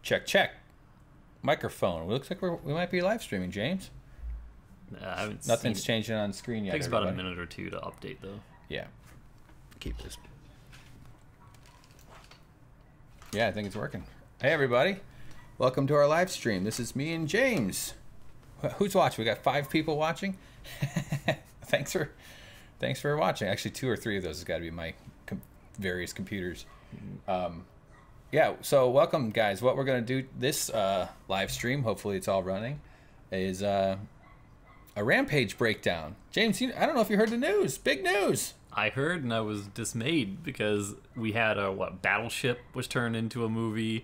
Check, check. Microphone. It looks like we might be live streaming, James. I haven't Nothing's changing on screen yet. It takes about a minute or two to update, though. Yeah. Keep this. Yeah, I think it's working. Hey, everybody. Welcome to our live stream. This is me and James. Who's watching? We got 5 people watching. Thanks for watching. Actually, 2 or 3 of those has got to be my various computers. Yeah, so welcome, guys. What we're going to do this live stream, hopefully it's all running, is a Rampage breakdown. James, I don't know if you heard the news. Big news. I heard, and I was dismayed because we had Battleship was turned into a movie.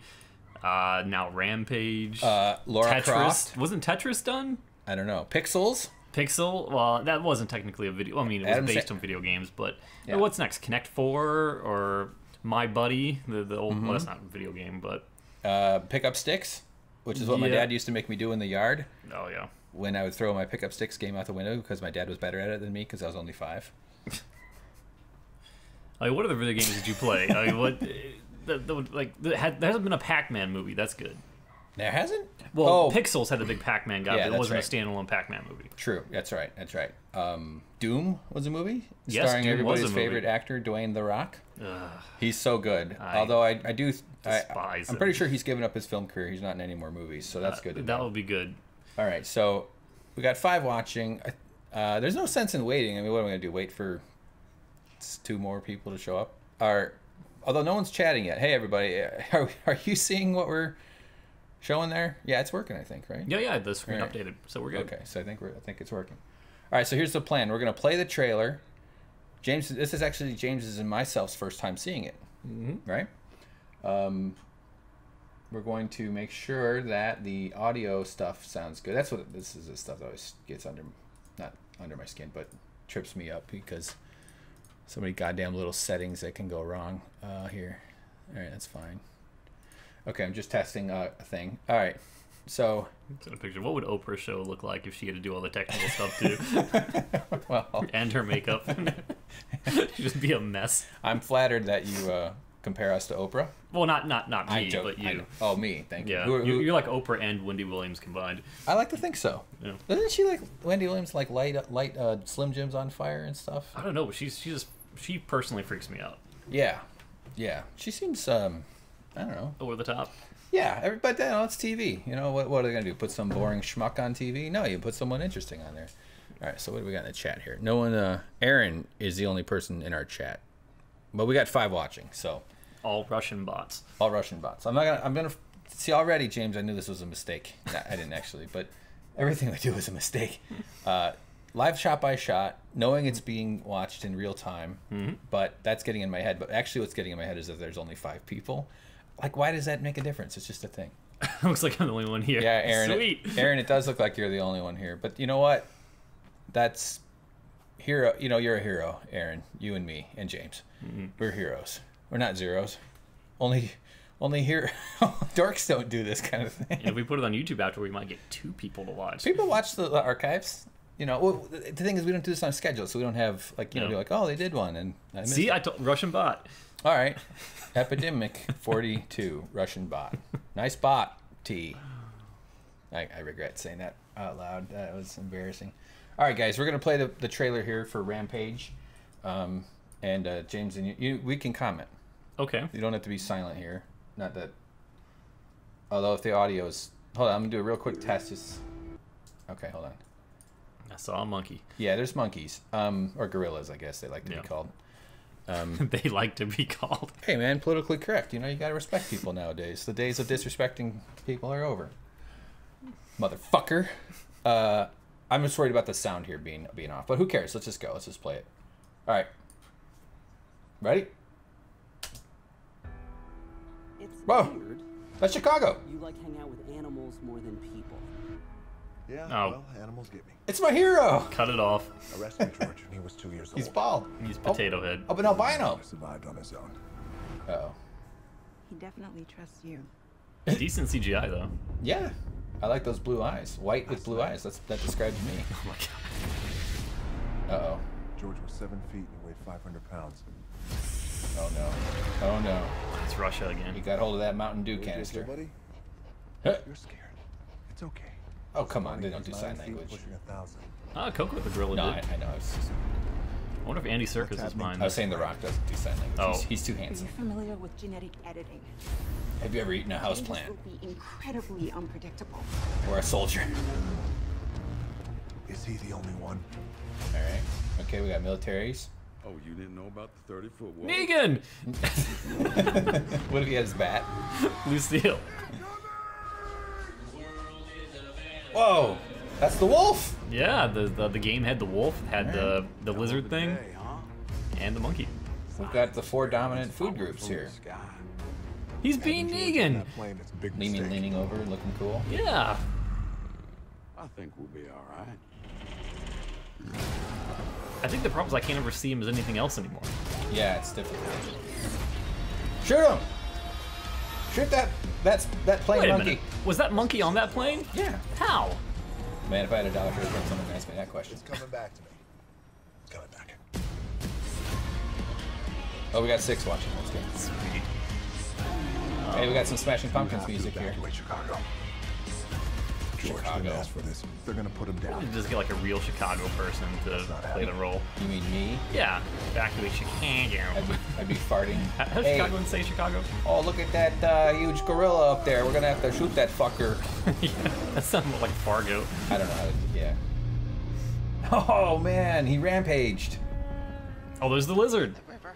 Now Rampage. Laura Tetris. Croft. Wasn't Tetris done? I don't know. Pixels. Pixel. Well, that wasn't technically a video. I mean, it was based on video games, but yeah. What's next? Connect 4 or My Buddy? The old. Well, that's not a video game, but Pickup Sticks, which is what my dad used to make me do in the yard. Oh yeah. When I would throw my Pickup Sticks game out the window because my dad was better at it than me because I was only 5. Like, what other video games did you play? I mean, what? There hasn't been a Pac-Man movie. That's good. There hasn't? Well, Pixels had the big Pac-Man guy, but it wasn't right. a standalone Pac-Man movie. True. That's right. That's right. Doom was a movie? Yes, starring Doom everybody's was a movie. favorite actor, Dwayne The Rock. Ugh, He's so good. Although I do... despise I'm him. pretty sure he's given up his film career. He's not in any more movies, so that's good to That know. would be good. All right, so we got 5 watching. There's no sense in waiting. I mean, what am I going to do? Wait for 2 more people to show up? Although no one's chatting yet. Hey, everybody. Are you seeing what we're showing there? Yeah, it's working, I think, right? Yeah, the screen All right. updated, so we're good. Okay, so I think it's working. All right, so here's the plan. We're going to play the trailer. James, this is actually James's and myself's first time seeing it, right? We're going to make sure that the audio stuff sounds good. That's what this is. The stuff that always gets not under my skin, but trips me up because so many goddamn little settings that can go wrong here. All right, that's fine. Okay, I'm just testing a thing. All right, so Got a picture. What would Oprah's show look like if she had to do all the technical stuff too? well, and her makeup. It'd just be a mess. I'm flattered that you compare us to Oprah. Well, not me, but you. Oh, me. Thank you. Yeah, Who- you're like Oprah and Wendy Williams combined. I like to think so. Yeah. Doesn't she like Wendy Williams like light Slim Jims on fire and stuff? I don't know, but she personally freaks me out. Yeah, yeah. She seems I don't know. Over the top. Yeah, but you know, it's TV. You know what are they gonna do? Put some boring schmuck on TV? No, you put someone interesting on there. All right. So what do we got in the chat here? No one. Aaron is the only person in our chat, but we got 5 watching. So All Russian bots. all Russian bots. I'm gonna see already, James. I knew this was a mistake. Nah, I didn't actually, but everything we do is a mistake. Live shot by shot, knowing it's being watched in real time, but that's getting in my head. But actually, what's getting in my head is that there's only 5 people. Like, why does that make a difference? It's just a thing. Looks like I'm the only one here. Yeah, Aaron. Sweet. Aaron, it does look like you're the only one here. But you know what? That's hero. You know, you're a hero, Aaron. You and me and James. We're heroes. We're not zeros. Only here. Dorks don't do this kind of thing. If we put it on YouTube after, we might get 2 people to watch. People watch the archives. You know, well, the thing is, we don't do this on schedule, so we don't have like be like, oh, they did one, and I missed See, it. I told Russian bot. All right, Epidemic 42 Russian bot. Nice bot, T. I regret saying that out loud. That was embarrassing. All right, guys, we're gonna play the trailer here for Rampage, and James and we can comment. Okay. You don't have to be silent here. Not that. Although if the audio is, hold on, I'm gonna do a real quick test. Just okay, hold on. I saw a monkey. Yeah, there's monkeys, or gorillas, I guess they like to be called. They like to be called. Hey, man, politically correct. You know, you gotta respect people nowadays. The days of disrespecting people are over. Motherfucker. I'm just worried about the sound here being off, but who cares? Let's just go. Let's just play it. All right. Ready? It's Whoa. weird. That's Chicago. You like hang out with animals more than people. Yeah, Oh. well, animals get me. It's my hero. Cut it off. Arrest me, George, when he was 2 years old. He's bald. He's Potato Head. Up an albino. Survived on his own. Uh-oh. He definitely trusts you. Decent CGI, though. Yeah. I like those blue eyes. White with blue eyes. That describes me. Oh, my God. Uh-oh. George was 7 feet and he weighed 500 pounds. Oh, no. Oh, no. It's Russia again. He got hold of that Mountain Dew You okay, canister. buddy? Huh. You're scared. It's okay. Oh, come on. They don't do sign 9 feet, language. Pushing 1,000. Coco the gorilla No, did. I know. It's just, I wonder if Andy Serkis is happening? mine. I was saying The Rock doesn't do sign language. Oh. He's too Are you handsome. familiar with genetic editing? Have you ever eaten a house Changes plant will be incredibly unpredictable. or a soldier? Is he the only one? All right. Okay, we got militaries. Oh, you didn't know about the 30-foot wall? Negan! What if he had his bat? Lucille. Whoa! That's the wolf! Yeah, the game had the wolf, had the lizard thing, Hey, huh? and the monkey. We've got the 4 dominant food groups here. Sky. He's being Negan! That plane, it's a big Leaning, mistake. leaning over, looking cool. Yeah. I think we'll be all right. I think the problem is I can't ever see him as anything else anymore. Yeah, it's difficult. Shoot him! Shoot that plane Wait a monkey. minute. Was that monkey on that plane? Yeah. How? Man, if I had a dollar for it, someone asked me that question. It's coming back to me. It's coming back. Oh, we got 6 watching. That's good. Sweet. Hey, we got some Smashing Pumpkins Have to music here. evacuate Chicago. George Chicago. didn't ask for this. They're gonna put him down. Just get like a real Chicago person to play the role. You mean me? Yeah, evacuate Chicago. I'd be farting. How does Hey, Chicagoans say Chicago? oh, look at that huge gorilla up there. We're gonna have to shoot that fucker. Yeah, that sounds more like Fargo. I don't know how to, yeah. Oh, man, he rampaged. Oh, there's the lizard. River.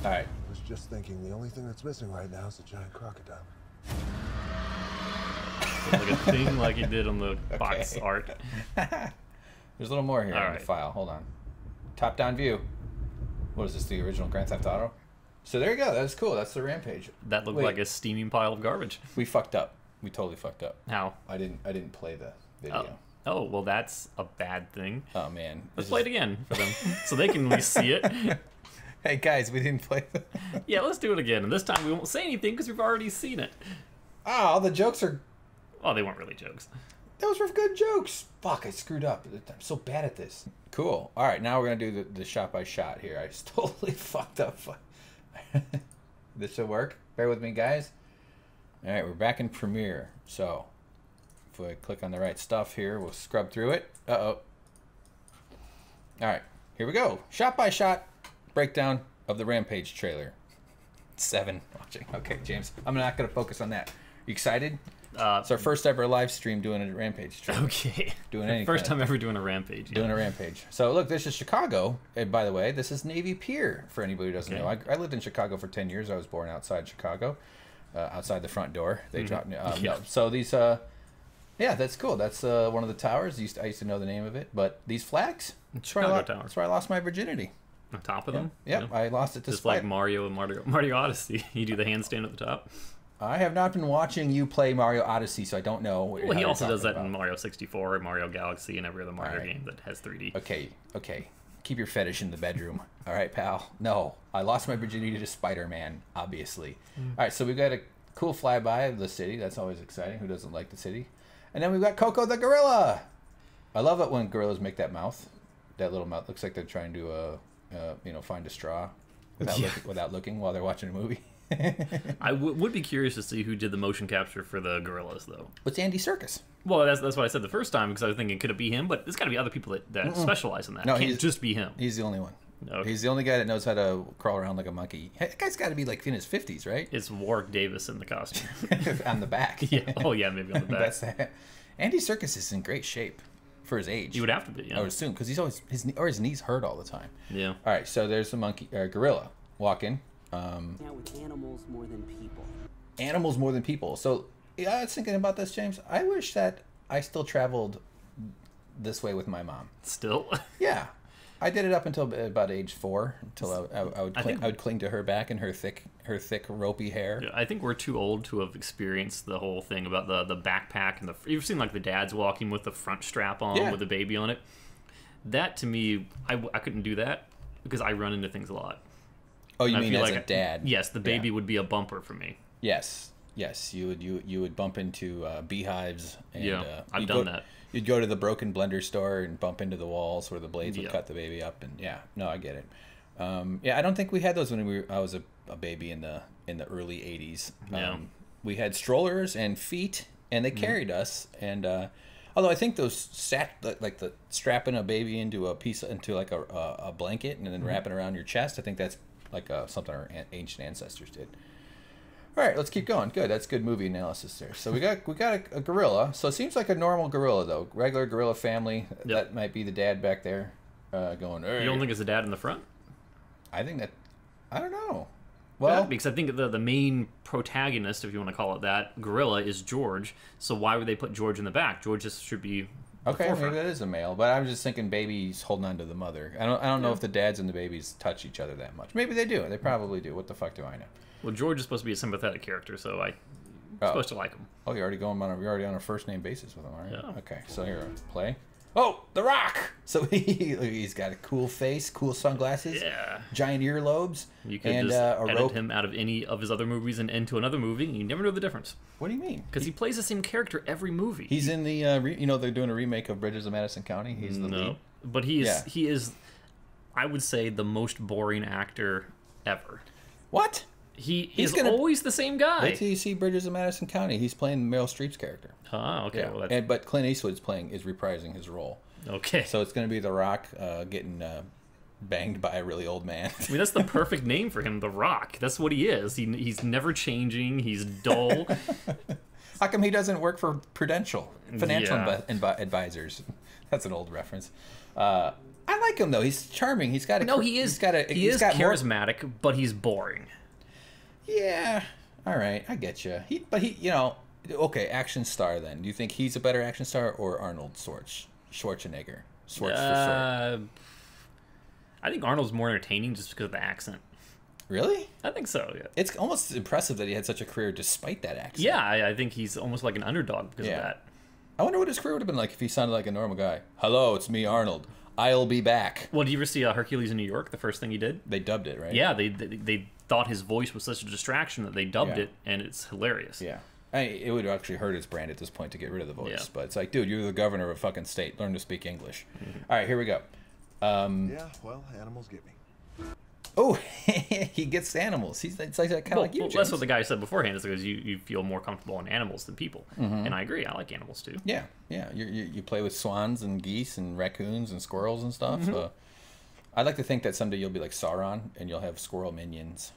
All right. I was just thinking the only thing that's missing right now is a giant crocodile. Like a thing like he did on the box Okay. art. There's a little more here All in the right. file. Hold on. Top-down view. What is this, the original Grand Theft Auto? So there you go. That's cool. That's the Rampage. That looked Wait. like a steaming pile of garbage. We fucked up. We totally fucked up. How? I didn't play the Oh. video. Oh, well, that's a bad thing. Oh, man. Let's This play is- it again for them, so they can at least see it. Hey, guys, we didn't play the... Yeah, let's do it again. And this time we won't say anything because we've already seen it. Oh, all the jokes are... Oh, they weren't really jokes. Those were good jokes. Fuck, I screwed up. I'm so bad at this. Cool. All right, now we're going to do the shot by shot here. I just totally fucked up. This should work. Bear with me, guys. All right, we're back in Premiere. So, if I click on the right stuff here, we'll scrub through it. Uh-oh. All right, here we go. Shot by shot breakdown of the Rampage trailer. 7 watching. Okay, James, I'm not going to focus on that. You excited? It's our first ever live stream doing a Rampage trailer. Okay. Doing anything. First time ever doing a rampage. Doing a Rampage. So look, this is Chicago. And by the way, this is Navy Pier. For anybody who doesn't Okay. know, I lived in Chicago for 10 years. I was born outside Chicago, outside the front door. They dropped me. Yeah. No. So these, yeah, that's cool. That's one of the towers. I used to know the name of it. But these flags. Chicago Tower. That's where I lost my virginity. On top of them? Yep, Yeah. I lost it to Just like Spider. Mario and Mario Odyssey. You do the handstand at the top. I have not been watching you play Mario Odyssey, so I don't know. Well, how he you're also does that talking in about. Mario 64 and Mario Galaxy and every other Mario Alright. game that has 3D. Okay. Keep your fetish in the bedroom. All right, pal. No, I lost my virginity to Spider-Man, obviously. All right, so we've got a cool flyby of the city. That's always exciting. Who doesn't like the city? And then we've got Coco the gorilla. I love it when gorillas make that mouth. That little mouth looks like they're trying to, find a straw without looking while they're watching a movie. I would be curious to see who did the motion capture for the gorillas, though. What's Andy Serkis? Well, that's what I said the first time because I was thinking, could it be him? But there's got to be other people that specialize in that. No, It can't he's- just be him. He's the only one. Okay. He's the only guy that knows how to crawl around like a monkey. Hey, that guy's got to be like in his 50s, right? It's Warwick Davis in the costume. On the back. Yeah. Oh, yeah, maybe on the back. That's that. Andy Serkis is in great shape for his age. He would have to be, I yeah. would assume, because he's always his knees hurt all the time. Yeah. All right, so there's the gorilla walking. Now with animals more than people. Animals more than people. So yeah, I was thinking about this, James. I wish that I still traveled this way with my mom. Still? Yeah, I did it up until about age 4, until I think- would cling to her back and her thick ropey hair. I think we're too old to have experienced the whole thing about the backpack and you've seen like the dads walking with the front strap on Yeah. with the baby on it. That to me, I couldn't do that because I run into things a lot. Oh, you And I mean feel as like a dad? Yes, the baby Yeah. would be a bumper for me. Yes, you would bump into beehives. And, Yeah, I've you'd done go- that. You'd go to the broken blender store and bump into the walls where the blades would Yeah. cut the baby up, and I get it. I don't think we had those when I was a baby in the early '80s. Yeah. we had strollers and feet, and they carried us. And although I think those like the strapping a baby into like a blanket and then wrapping around your chest, I think that's like something our ancient ancestors did. All right, let's keep going. Good, that's good movie analysis there. So we got a gorilla. So it seems like a normal gorilla though, regular gorilla family. Yep. That might be the dad back there, going. Hey. You don't think it's the dad in the front? I think that. I don't know. Well, yeah, because I think the main protagonist, if you want to call it that, gorilla, is George. So why would they put George in the back? George just should be. Okay, maybe that is a male, but I'm just thinking baby's holding on to the mother. I don't know if the dads and the babies touch each other that much. Maybe they do. They probably do. What the fuck do I know? Well, George is supposed to be a sympathetic character, so I'm supposed to like him. Oh, you're already on a first name basis with him, all right? Yeah. Okay, so here, play. Oh, The Rock! So he's got a cool face, cool sunglasses, giant earlobes, you could and just a edit rope. him out of any of his other movies and into another movie, and you never know the difference. What do you mean? Because he plays the same character every movie. He's in the, they're doing a remake of Bridges of Madison County. He's the lead. But he is, I would say, the most boring actor ever. What? He's always the same guy. Wait till you see Bridges of Madison County. He's playing Meryl Streep's character. Oh, okay. Yeah. Well, but Clint Eastwood's is reprising his role. Okay. So it's going to be The Rock getting banged by a really old man. I mean, that's the perfect name for him, The Rock. That's what he is. He's never changing. He's dull. How come he doesn't work for Prudential Financial Advisors? That's an old reference. I like him though. He's charming. He is charismatic, but he's boring. Yeah. All right. I get you. Okay, action star then. Do you think he's a better action star or Arnold Schwarzenegger? For short. I think Arnold's more entertaining just because of the accent. Really? I think so, yeah. It's almost impressive that he had such a career despite that accent. Yeah, I think he's almost like an underdog because of that. I wonder what his career would have been like if he sounded like a normal guy. Hello, it's me, Arnold. I'll be back. Well, did you ever see Hercules in New York, the first thing he did? They dubbed it, right? Yeah, they thought his voice was such a distraction that they dubbed it, and it's hilarious. Yeah. It would actually hurt his brand at this point to get rid of the voice. Yeah. But it's like, dude, you're the governor of a fucking state. Learn to speak English. Mm-hmm. All right, here we go. Yeah, well, animals get me. Oh, he gets animals. It's like kind of like you, James. That's what the guy said beforehand. Is because you feel more comfortable in animals than people, and I agree. I like animals too. Yeah. You play with swans and geese and raccoons and squirrels and stuff. I'd like to think that someday you'll be like Sauron and you'll have squirrel minions.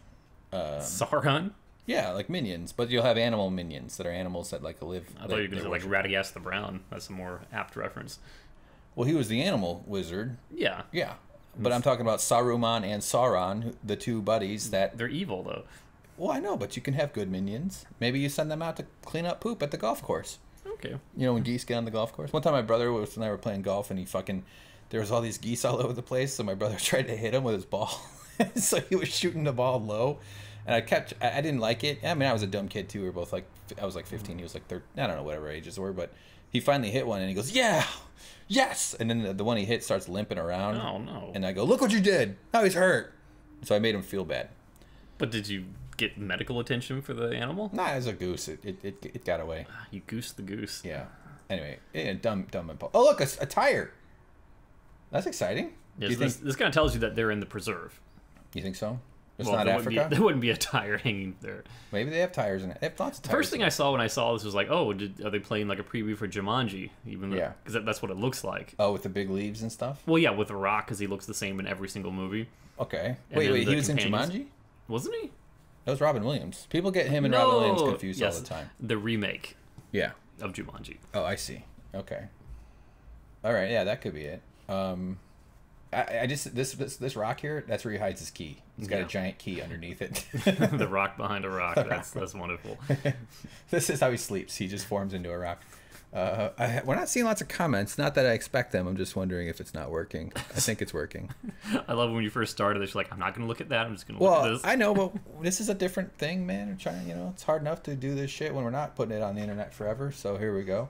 Sauron? Yeah, like minions, but you'll have animal minions that are animals that like live. I thought you were going to say like Radagast the Brown. That's a more apt reference. Well, he was the animal wizard. Yeah. Yeah. But I'm talking about Saruman and Sauron, the two buddies that... They're evil, though. Well, I know, but you can have good minions. Maybe you send them out to clean up poop at the golf course. Okay. You know when geese get on the golf course? One time my brother and I were playing golf, and there was all these geese all over the place, so my brother tried to hit him with his ball. So he was shooting the ball low, and I didn't like it. I mean, I was a dumb kid, too. We were both I was like 15, he was like 13. I don't know, whatever ages were, but he finally hit one, and he goes, yeah! Yes! And then the one he hit starts limping around. Oh, no. And I go, look what you did! Now he's hurt! So I made him feel bad. But did you get medical attention for the animal? Nah, as a goose. It got away. You goosed the goose. Yeah. Anyway, dumb impulse. Oh, look, a tire! That's exciting. Yes, this kind of tells you that they're in the preserve. You think so? It's Well, not Africa? there wouldn't be a tire hanging there. Maybe they have tires in it. They have lots of tires. First thing I saw when I saw this was like, oh, are they playing like a preview for Jumanji? Yeah. Because that's what it looks like. Oh, with the big leaves and stuff? Well, yeah, with The Rock, because he looks the same in every single movie. Okay. And Wait, then he was in companions- Jumanji? Wasn't he? That was Robin Williams. People get him and Robin Williams confused all the time. The remake Yeah. of Jumanji. Oh, I see. Okay. All right, yeah, that could be it. I just this rock here, that's where he hides his key. He's got a giant key underneath it. The rock behind a rock. That's wonderful. This is how he sleeps. He just forms into a rock. We're not seeing lots of comments. Not that I expect them. I'm just wondering if it's not working. I think it's working. I love when you first started. It's like, I'm not going to look at that. I'm just going to look at this. I know, but this is a different thing, man. We're trying, it's hard enough to do this shit when we're not putting it on the internet forever. So here we go.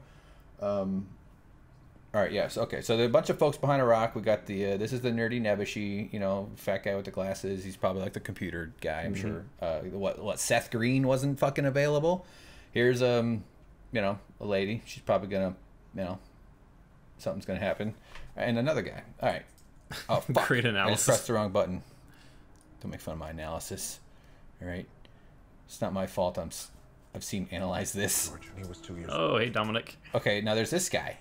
All right, yes, okay. So there are a bunch of folks behind a rock. We got this is the nerdy Nebuchadnezzar, fat guy with the glasses. He's probably like the computer guy, I'm sure. What Seth Green wasn't fucking available. Here's a lady. She's probably gonna, something's gonna happen. And another guy. All right. Oh, fuck. Great I analysis. just pressed the wrong button. Don't make fun of my analysis. All right. It's not my fault. I've seen analyze this. George, he was 2 years Oh, hey, Dominic. Okay, now there's this guy.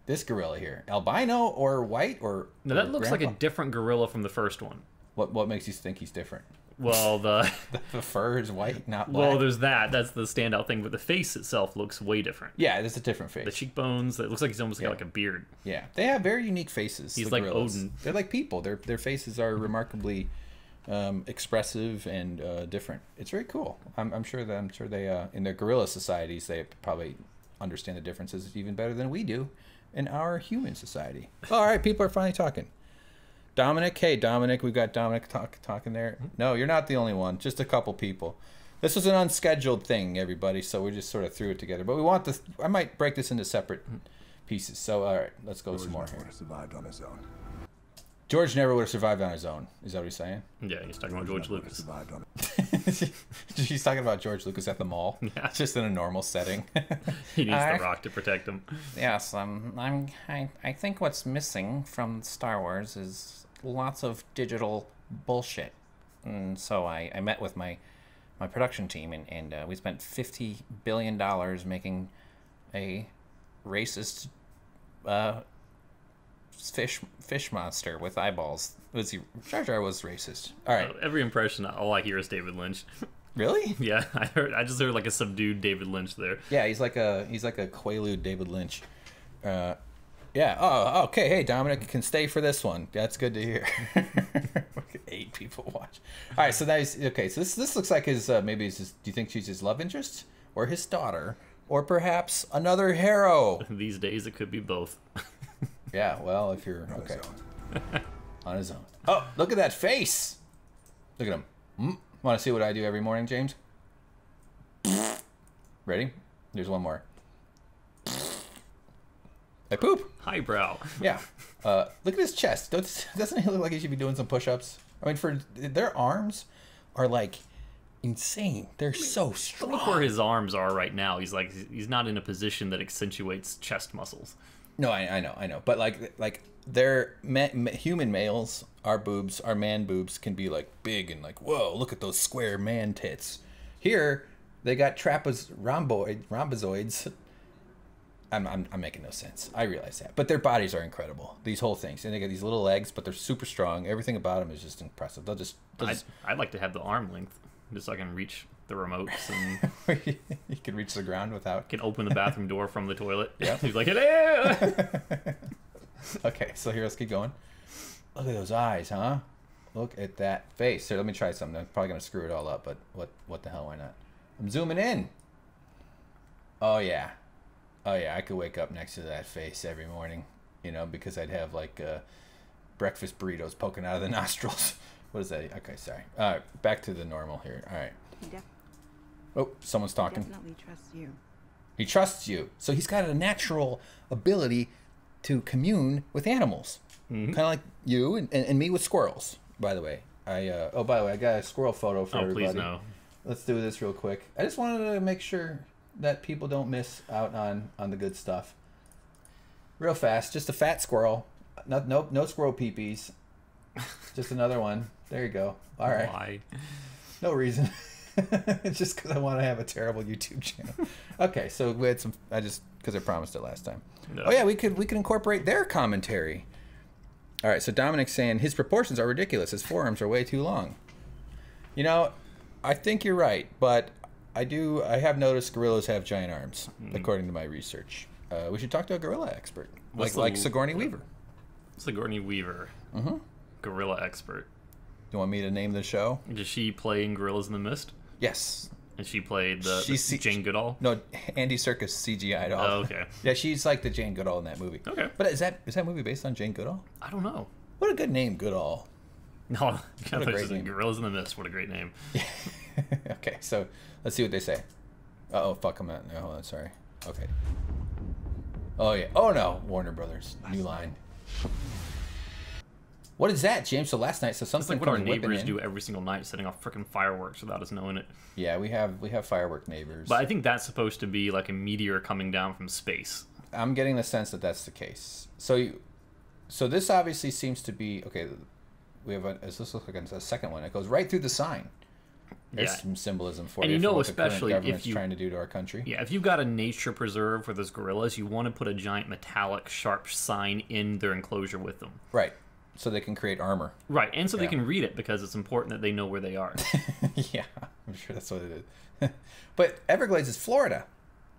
This gorilla here. Albino or white or... Now, that or looks like a grandpa? different gorilla from the first one. What makes you think he's different? Well, the The fur is white, not black. well, there's that. That's the standout thing. But the face itself looks way different. Yeah, there's a different face. The cheekbones. It looks like he's almost got like a beard. Yeah, they have very unique faces. He's the like gorillas. Odin. They're like people. Their faces are remarkably expressive and different. It's very cool. I'm sure they in their gorilla societies they probably understand the differences even better than we do in our human society. All right, people are finally talking. Dominic, hey Dominic, we've got Dominic talking there. No, you're not the only one. Just a couple people. This was an unscheduled thing, everybody. So we just sort of threw it together. But we want this. I might break this into separate pieces. So all right, let's go some more George here. never survived on his own. George never would have survived on his own. Is that what he's saying? Yeah, he's talking about George never Lucas. survived on She's talking about George Lucas at the mall. Yeah. Just in a normal setting. He needs the Rock to protect him. Yes, I think what's missing from Star Wars is lots of digital bullshit. And so I met with my production team, and we spent $50 billion making a racist fish monster with eyeballs. Jar Jar was racist. All right. Every impression, all I hear is David Lynch. Really? Yeah, I just heard like a subdued David Lynch there. Yeah, he's like a Quaalude David Lynch. Yeah. Oh, okay. Hey, Dominic can stay for this one. That's good to hear. 8 people watch. All right, so that's okay. So this looks like his maybe it's his, do you think she's his love interest or his daughter or perhaps another hero? These days, it could be both. Yeah. Well, if you're his okay own. on his own. Oh, look at that face. Look at him. Want to see what I do every morning, James? Ready? There's one more. I poop. Highbrow. Yeah. Look at his chest. Doesn't he look like he should be doing some push-ups? I mean, for their arms are like insane. They're so strong. Look where his arms are right now. He's not in a position that accentuates chest muscles. No, I know. But like they're human males, our man boobs can be like big and like, whoa, look at those square man tits. Here, they got rhombozoids. I'm making no sense. I realize that, but their bodies are incredible. These whole things, and they got these little legs, but they're super strong. Everything about them is just impressive. I'd like to have the arm length, just so I can reach the remotes and You can reach the ground without. can open the bathroom door from the toilet. Yeah. He's like, "Hello!" Okay, so here, let's keep going. Look at those eyes, huh? Look at that face. Here, let me try something. I'm probably gonna screw it all up, but what the hell? Why not? I'm zooming in. Oh yeah, I could wake up next to that face every morning, because I'd have like breakfast burritos poking out of the nostrils. What is that? Okay, sorry. All right, back to the normal here. All right. Oh, someone's talking. Definitely trust you. He trusts you. So he's got a natural ability to commune with animals. Kind of like you and me with squirrels, by the way. By the way, I got a squirrel photo for everybody. Please no. Let's do this real quick. I just wanted to make sure that people don't miss out on the good stuff. Real fast, just a fat squirrel. No squirrel peepees. Just another one. There you go. All right. Why? No reason. It's just because I want to have a terrible YouTube channel. Okay, so we had some. Because I promised it last time. No. Oh yeah, we could incorporate their commentary. All right, so Dominic's saying his proportions are ridiculous. His forearms are way too long. I think you're right, but I have noticed gorillas have giant arms, according to my research. We should talk to a gorilla expert, like Sigourney Weaver. Sigourney Weaver. Gorilla expert. You want me to name the show? Does she play in Gorillas in the Mist? Yes. And she played the She's- Jane Goodall? No, Andy Serkis CGI'd off. Oh, okay. Yeah, she's like the Jane Goodall in that movie. Okay. But is that movie based on Jane Goodall? I don't know. What a good name, Goodall. No, great name. Gorillas in the Mist. What a great name. Okay, so let's see what they say. Uh-oh, fuck, I'm not. No, hold on, sorry. Okay. Oh, yeah. Oh, no. Warner Brothers. New line. What is that, James? So last night, so It's something like what our comes whipping neighbors in. do every single night, setting off freaking fireworks without us knowing it. Yeah, we have firework neighbors. But I think that's supposed to be like a meteor coming down from space. I'm getting the sense that that's the case. So this obviously seems to be okay. We have this looks like a second one. It goes right through the sign. There's Yeah. some symbolism for And you. you for know, what the current especially if government's you- trying to do to our country. Yeah, if you've got a nature preserve for those gorillas, you want to put a giant metallic sharp sign in their enclosure with them. Right. So they can create armor. Right, and so they Yeah. can read it because it's important that they know where they are. Yeah, I'm sure that's what it is. But Everglades is Florida.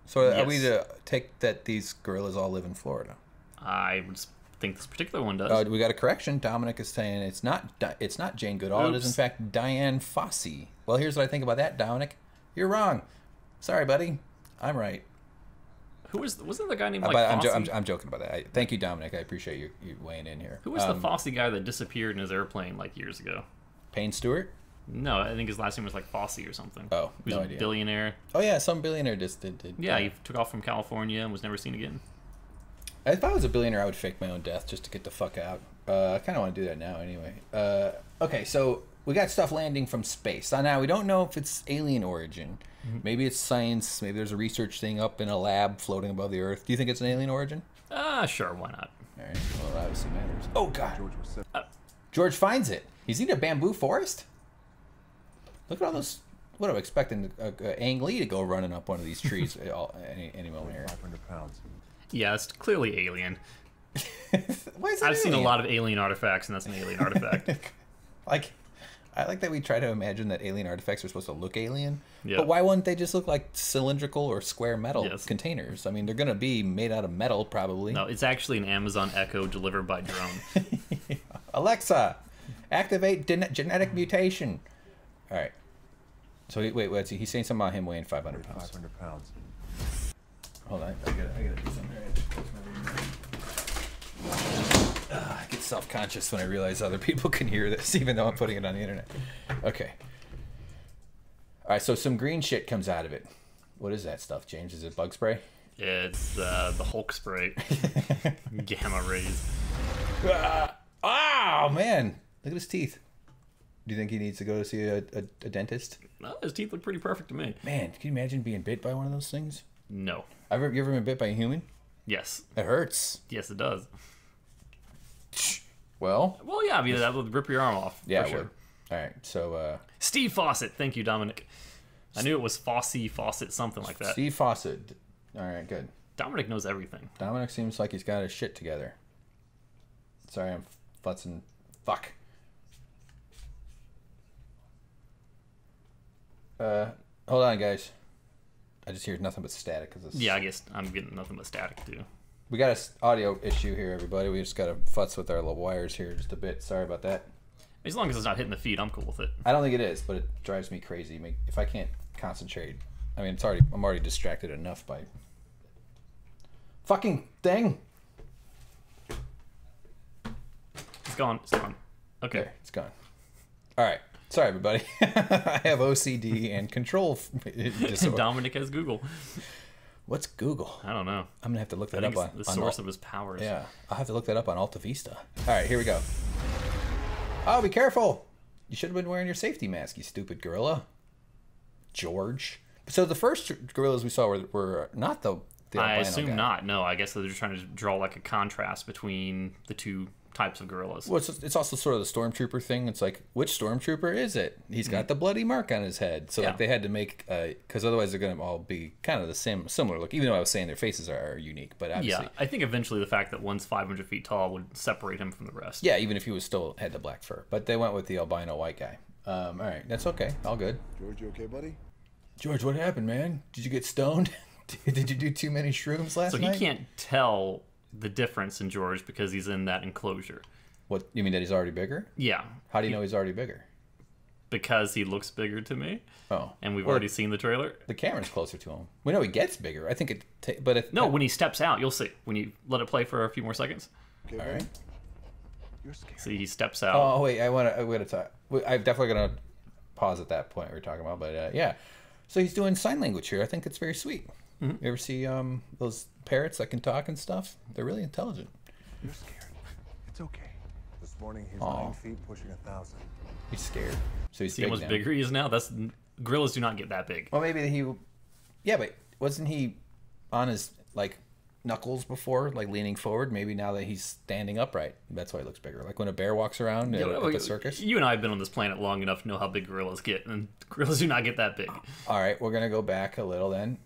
So are we Yes. to take that these gorillas all live in Florida? I would think this particular one does. We got a correction. Dominic is saying it's not Jane Goodall. It is in Oops. fact Diane Fossey. Well, here's what I think about that, Dominic. You're wrong. Sorry, buddy. I'm right. Who wasn't the guy named like But Fosse? I'm joking about that. Thank you, Dominic. I appreciate you weighing in here. Who was the Fosse guy that disappeared in his airplane like years ago? Payne Stewart? No, I think his last name was like Fosse or something. Oh, he was no a idea. billionaire. Oh yeah, some billionaire just did. Yeah, he took off from California and was never seen again. If I was a billionaire, I would fake my own death just to get the fuck out. I kind of want to do that now anyway. Okay, so we got stuff landing from space. Now, we don't know if it's alien origin. Maybe it's science. Maybe there's a research thing up in a lab floating above the Earth. Do you think it's an alien origin? Sure, why not? All right, well, that obviously matters. Oh, God. George was set. George finds it. He's in a bamboo forest? Look at all those... What am I expecting? Ang Lee to go running up one of these trees any moment here. 500 pounds. Yeah, it's clearly alien. Why is that I've seen a alien? lot of alien artifacts, and that's an alien artifact. Like, I like that we try to imagine that alien artifacts are supposed to look alien. Yeah. But why wouldn't they just look like cylindrical or square metal Yes. containers? I mean, they're going to be made out of metal, probably. No, it's actually an Amazon Echo delivered by drone. Alexa, activate genetic mutation. All right. So, wait, he's saying something about him weighing 500 pounds. 500 pounds. Hold on. I gotta do something. I get self-conscious when I realize other people can hear this, even though I'm putting it on the internet. Okay. All right, so some green shit comes out of it. What is that stuff, James? Is it bug spray? It's the Hulk spray. Gamma rays. Oh, man. Look at his teeth. Do you think he needs to go to see a dentist? Well, his teeth look pretty perfect to me. Man, can you imagine being bit by one of those things? No. You ever been bit by a human? Yes. It hurts. Yes, it does. Well, Well, yeah, I mean, that would rip your arm off. yeah, for it sure. would. All right, so Steve Fawcett. Thank you, Dominic. I knew it was Fawcett, something like that. Steve Fawcett. All right, good. Dominic knows everything. Dominic seems like he's got his shit together. Sorry, I'm futzing. Fuck. Hold on, guys. I just hear nothing but static. Yeah, I guess I'm getting nothing but static, too. We got an audio issue here, everybody. We just got to futz with our little wires here just a bit. Sorry about that. As long as it's not hitting the feed, I'm cool with it. I don't think it is, but it drives me crazy. If I can't concentrate, I mean, I'm already distracted enough by fucking thing. It's gone. It's gone. Okay. There, it's gone. All right. Sorry, everybody. I have OCD and control disorder. Dominic has Google. What's Google? I don't know. I'm gonna have to look I that think up it's on the source Alt- of his powers. Yeah, I'll have to look that up on Alta Vista. All right, here we go. Oh, be careful! You should have been wearing your safety mask, you stupid gorilla. George. So the first gorillas we saw were not the I albino assume guy. not. No, I guess they're just trying to draw like a contrast between the two types of gorillas. Well, it's also sort of the stormtrooper thing. It's like, which stormtrooper is it? He's got the bloody mark on his head. So Yeah. like they had to make, because otherwise they're going to all be kind of the similar look. Even though I was saying their faces are unique, but obviously, Yeah, I think eventually the fact that one's 500 feet tall would separate him from the rest. yeah, even if he was still had the black fur. But they went with the albino white guy. All right, that's okay, all good. George, you okay, buddy? George, what happened, man? Did you get stoned? Did you do too many shrooms last So night? he can't tell the difference in George because he's in that enclosure. What, you mean that he's already bigger? Yeah. How do you know he's already bigger? Because he looks bigger to me, Oh, and we've well, already seen the trailer. the camera's closer to him. We know he gets bigger. I think it, but if No, when he steps out, you'll see. When you let it play for a few more seconds, Okay, all buddy? right. You're scared. see he steps out. Oh wait, I want to talk. I'm definitely gonna pause at that point we were talking about, but yeah. So he's doing sign language here. I think it's very sweet. You ever see those parrots that can talk and stuff? They're really intelligent. You're scared. It's okay. This morning he's Aw. 9 feet, pushing 1,000. He's scared. So he's See big how much now. bigger he is now? Gorillas do not get that big. Well, maybe he. Yeah, but wasn't he on his like knuckles before, like leaning forward. Maybe now that he's standing upright, that's why he looks bigger. Like when a bear walks around at the circus. You and I have been on this planet long enough to know how big gorillas get, and gorillas do not get that big. All right, we're gonna go back a little then.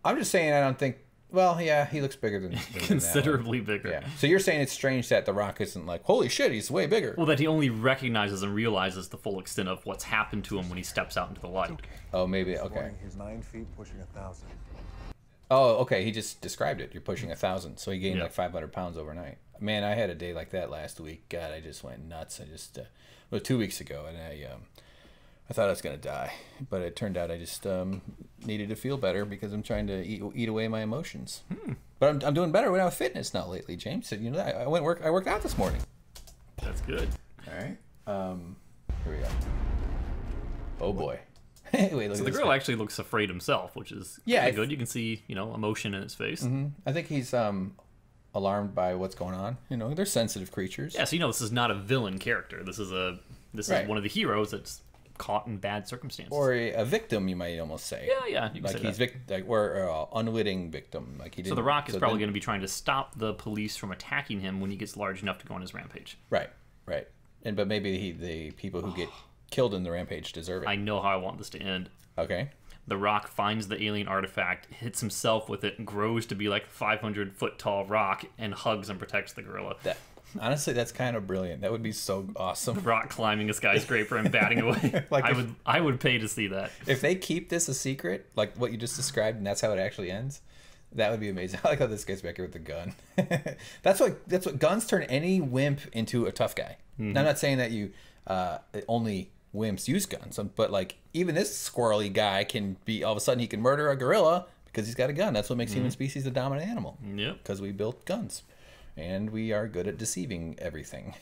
I'm just saying I don't think. Well, yeah, he looks bigger than Considerably bigger. Yeah. So you're saying it's strange that The Rock isn't like, holy shit, he's way bigger. Well, that he only recognizes and realizes the full extent of what's happened to him when he steps out into the light. Oh, maybe, okay. He's 9 feet, pushing 1,000. Oh, okay, he just described it. You're pushing 1,000, so he gained like 500 pounds overnight. Man, I had a day like that last week. God, I just went nuts. Well, 2 weeks ago, and I thought I was gonna die, but it turned out I just needed to feel better because I'm trying to eat away my emotions. But I'm doing better with fitness now lately. James said, you know, I worked out this morning. That's good. All right. Here we go. Oh boy. Wait, look So at the this girl guy. actually looks afraid himself, which is good. You can see, emotion in his face. I think he's alarmed by what's going on. You know, they're sensitive creatures. Yeah, so this is not a villain character. This is Right. one of the heroes that's caught in bad circumstances. Or a victim, you might almost say. Yeah, you can Like say he's that. or unwitting victim. Like he didn't. So the Rock is so probably then- going to be trying to stop the police from attacking him when he gets large enough to go on his rampage. Right. But maybe the people who get killed in the rampage deserve it. I know how I want this to end. Okay. The Rock finds the alien artifact, hits himself with it, grows to be like a 500-foot tall rock, and hugs and protects the gorilla. Honestly, that's kind of brilliant. That would be so awesome. Rock climbing a skyscraper and batting away. Like I would pay to see that. If they keep this a secret, like what you just described, and that's how it actually ends, that would be amazing. I like how this guy's back here with the gun. That's what guns turn any wimp into a tough guy. Mm-hmm. Now, I'm not saying that you only wimps use guns, but like even this squirrely guy can be all of a sudden he can murder a gorilla because he's got a gun. That's what makes human species a dominant animal. Yep. Because we built guns. And we are good at deceiving everything,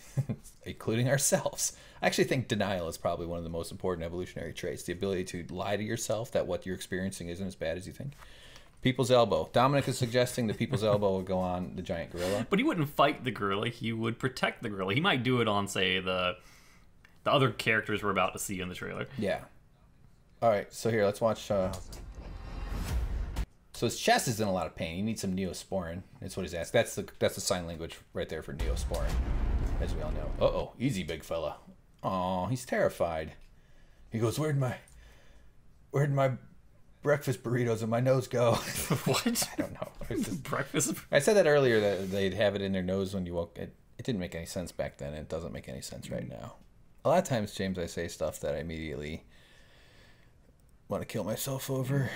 including ourselves. I actually think denial is probably one of the most important evolutionary traits. The ability to lie to yourself that what you're experiencing isn't as bad as you think. People's elbow. Dominic is suggesting the people's elbow would go on the giant gorilla. But he wouldn't fight the gorilla. He would protect the gorilla. He might do it on, say, the other characters we're about to see in the trailer. Yeah. All right, so here, let's watch... So his chest is in a lot of pain. He needs some Neosporin. That's what he's asked. That's the sign language right there for Neosporin, as we all know. Uh-oh, easy, big fella. Aw, he's terrified. He goes, where'd my breakfast burritos and my nose go? What? I don't know. It was just- Breakfast? I said that earlier that they'd have it in their nose when you woke. It didn't make any sense back then. And it doesn't make any sense right now. A lot of times, James, I say stuff that I immediately want to kill myself over.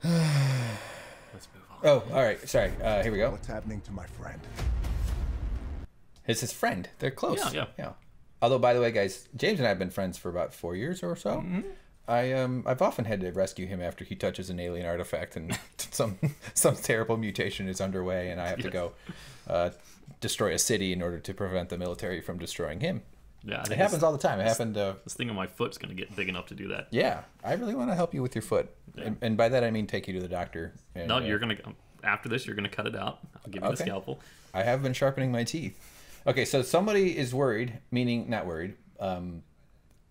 Let's move on. Oh, all right. Sorry. Here we go. What's happening to my friend? It's his friend. They're close. Yeah. Although, by the way, guys, James and I have been friends for about 4 years or so. Mm-hmm. I've often had to rescue him after he touches an alien artifact and some terrible mutation is underway, and I have to go destroy a city in order to prevent the military from destroying him. Yeah, It happens all the time. It happened. This thing on my foot's going to get big enough to do that. Yeah, I really want to help you with your foot, and by that I mean take you to the doctor. And, No, you're going to... After this, you're going to cut it out. I'll give you the scalpel. I have been sharpening my teeth. Okay, so somebody is worried, meaning not worried.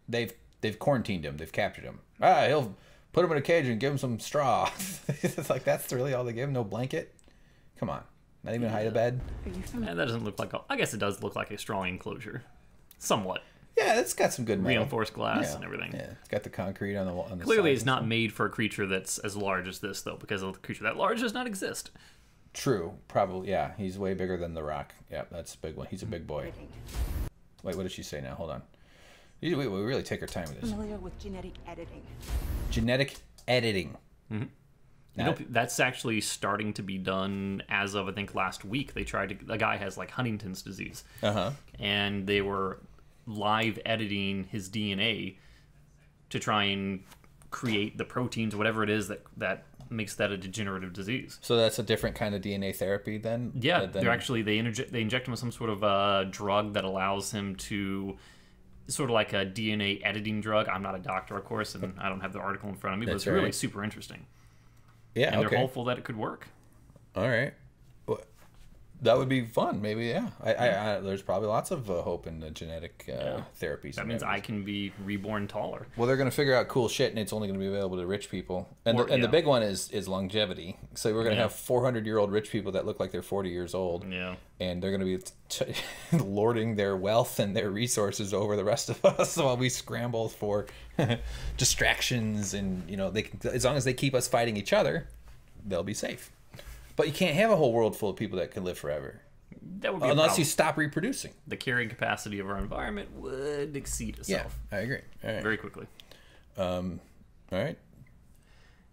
They've quarantined him. They've captured him. He'll put him in a cage and give him some straw. It's like that's really all they give him. No blanket. Come on, not even a hide a bed. And that doesn't look like... I guess it does look like a straw enclosure. Somewhat. Yeah, it's got some good metal. Reinforced glass and everything. Yeah, it's got the concrete on the wall. Clearly, it's not made for a creature that's as large as this, though, because a creature that large does not exist. True, probably. Yeah, he's way bigger than the Rock. Yeah, that's a big one. He's a big boy. Wait, what did she say now? Hold on. We really take our time with this. Familiar with genetic editing. Genetic editing. That's actually starting to be done as of, I think, last week. They tried to... A guy has, like, Huntington's disease. Uh-huh. And they were live editing his DNA to try and create the proteins or whatever it is that makes that a degenerative disease. So that's a different kind of DNA therapy then? Yeah, they're actually... They inject him with some sort of drug that allows him to... Sort of like a DNA editing drug. I'm not a doctor, of course, and I don't have the article in front of me, but it's really super interesting. Yeah, and they're hopeful that it could work. All right. That would be fun. Maybe, yeah. There's probably lots of hope in the genetic therapies. That means I can be reborn taller. Well, they're going to figure out cool shit, and it's only going to be available to rich people. And the big one is longevity. So we're going to have 400-year-old rich people that look like they're 40 years old. Yeah. And they're going to be lording their wealth and their resources over the rest of us while we scramble for distractions. And, you know, they can, as long as they keep us fighting each other, they'll be safe. But you can't have a whole world full of people that can live forever. That would be unless you stop reproducing. The carrying capacity of our environment would exceed itself. Yeah, I agree. All right. Very quickly. All right.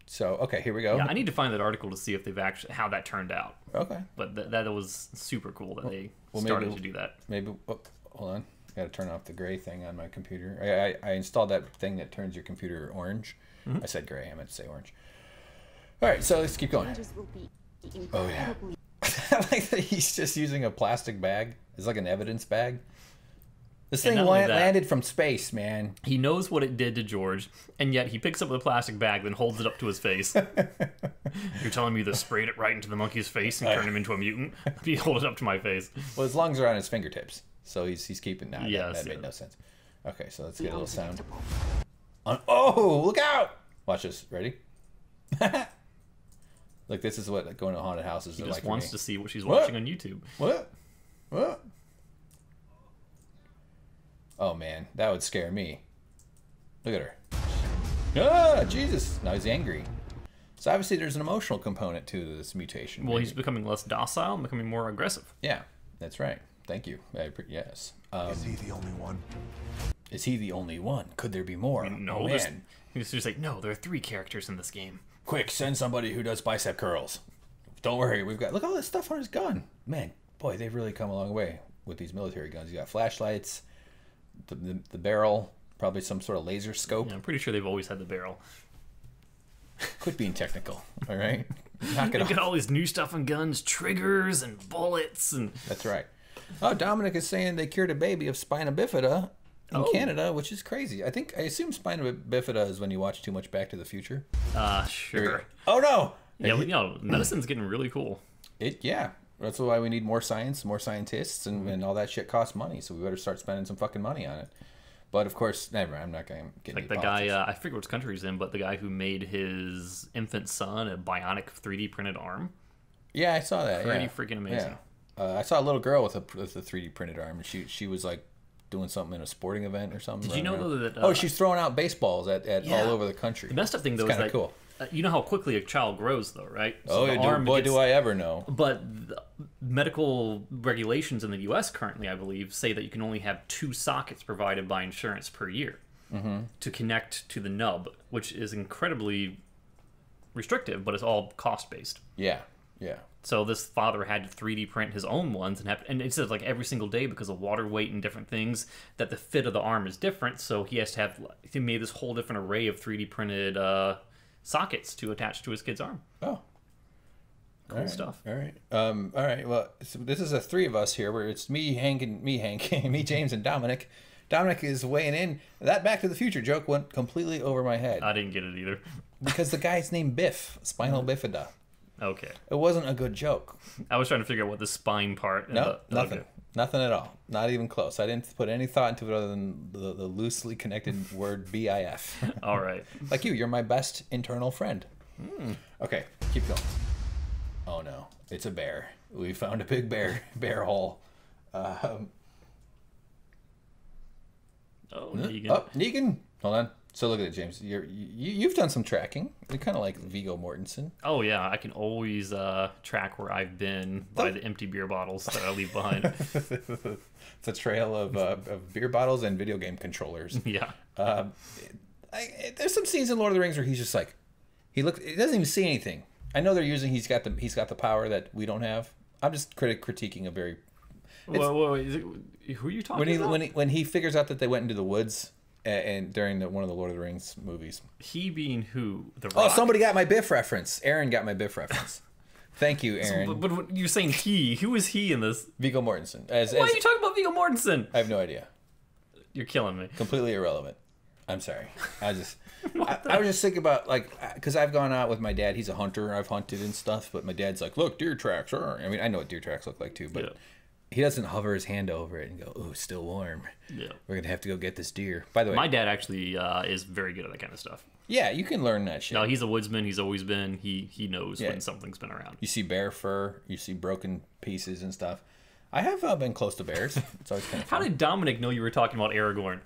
So, okay, here we go. Yeah, I need to find that article to see if they've actually how that turned out. Okay. But that was super cool that they started to do that. Maybe. Oh, hold on. I got to turn off the gray thing on my computer. I installed that thing that turns your computer orange. I said gray. I meant to say orange. All right, so let's keep going. Oh, yeah. I like that he's just using a plastic bag. It's like an evidence bag. This thing landed from space, man. He knows what it did to George, and yet he picks up the plastic bag, then holds it up to his face. You're telling me they sprayed it right into the monkey's face and turned him into a mutant? He hold it up to my face. Well, his lungs are on his fingertips, so he's keeping that. Yes, that made no sense. Okay, so let's get a little sound. Oh, look out! Watch this. Ready? Like, this is what going to haunted houses are like. He just wants to see what she's watching on YouTube. What? Oh, man. That would scare me. Look at her. Ah, Jesus. Now he's angry. So, obviously, there's an emotional component to this mutation. Well, he's becoming less docile and becoming more aggressive. Yeah, that's right. Thank you. Yes. Is he the only one? Is he the only one? Could there be more? No, oh, man. He's just like, no, there are 3 characters in this game. Quick, send somebody who does bicep curls. Don't worry, we've got... Look at all this stuff on his gun. Man, boy, they've really come a long way with these military guns. You got flashlights, the barrel, probably some sort of laser scope. Yeah, I'm pretty sure they've always had the barrel. Quit being technical, all right? Knock it They off. got all these new stuff on guns, triggers and bullets. And That's right. Oh, Dominic is saying they cured a baby of spina bifida in Canada, which is crazy. I assume spina bifida is when you watch too much Back to the Future. Sure. Oh, no! Yeah, you know, medicine's getting really cool. Yeah. That's why we need more science, more scientists, and all that shit costs money, so we better start spending some fucking money on it. But, of course, never. I'm not going to get like the guy, I forget which country he's in, but the guy who made his infant son a bionic 3D printed arm. Yeah, I saw that. Pretty freaking amazing. Yeah. I saw a little girl with a 3D printed arm, and she was like doing something in a sporting event or something. Did you know that? She's throwing out baseballs at all over the country. The messed up thing though is that cool. You know how quickly a child grows, though, right? So do I ever know. But the medical regulations in the U.S. currently, I believe, say that you can only have 2 sockets provided by insurance per year to connect to the nub, which is incredibly restrictive, but it's all cost-based. Yeah. So this father had to 3D print his own ones, and it says like every single day because of water weight and different things that the fit of the arm is different. So he made this whole different array of 3D printed sockets to attach to his kid's arm. Oh, cool stuff. All right. All right. Well, so this is 3 of us here, where it's me, Hank, me, James, and Dominic. Dominic is weighing in. That Back to the Future joke went completely over my head. I didn't get it either. Because the guy's named Biff, spinal bifida. Okay. It wasn't a good joke. I was trying to figure out what the spine part. No, nothing. Okay. Nothing at all. Not even close. I didn't put any thought into it other than the loosely connected word BIF. All right. Like you're my best internal friend. Okay, keep going. Oh no, it's a bear. We found a big bear hole. Negan. Negan. Hold on. So look at it, James. You've done some tracking. You're kind of like Viggo Mortensen. Oh yeah, I can always track where I've been by the empty beer bottles that I leave behind. It's a trail of beer bottles and video game controllers. Yeah. There's some scenes in Lord of the Rings where he's just like, he doesn't even see anything. I know they're using he's got the power that we don't have. I'm just critiquing a very. Whoa, who are you talking about? When he figures out that they went into the woods. And during one of the Lord of the Rings movies. He being who? The Rock? Oh, somebody got my Biff reference. Aaron got my Biff reference. Thank you, Aaron. But you're saying he. Who is he in this? Viggo Mortensen. Why are you talking about Viggo Mortensen? I have no idea. You're killing me. Completely irrelevant. I'm sorry. I was just thinking about, like, because I've gone out with my dad. He's a hunter. I've hunted and stuff, but my dad's like, look, deer tracks. I mean, I know what deer tracks look like too, but he doesn't hover his hand over it and go, "Oh, still warm." Yeah, we're gonna have to go get this deer. By the way, my dad actually is very good at that kind of stuff. Yeah, you can learn that shit. No, he's a woodsman. He's always been. He knows when something's been around. You see bear fur. You see broken pieces and stuff. I have been close to bears. It's always kind of fun. How did Dominic know you were talking about Aragorn?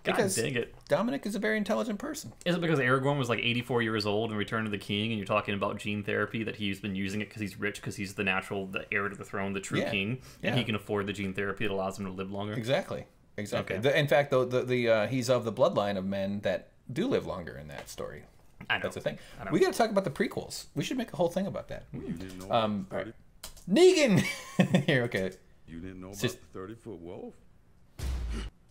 God because dang it. Dominic is a very intelligent person. Is it because Aragorn was like 84 years old in Return of the King, and you're talking about gene therapy, that he's been using it because he's rich, because he's the heir to the throne, the true king, and he can afford the gene therapy that allows him to live longer? Exactly. Okay. In fact, though, he's of the bloodline of men that do live longer in that story. I know. That's the thing. I know. We got to talk about the prequels. We should make a whole thing about that. You didn't know about the 30 Negan! Here, okay. You didn't know about Just- the 30-foot wolf?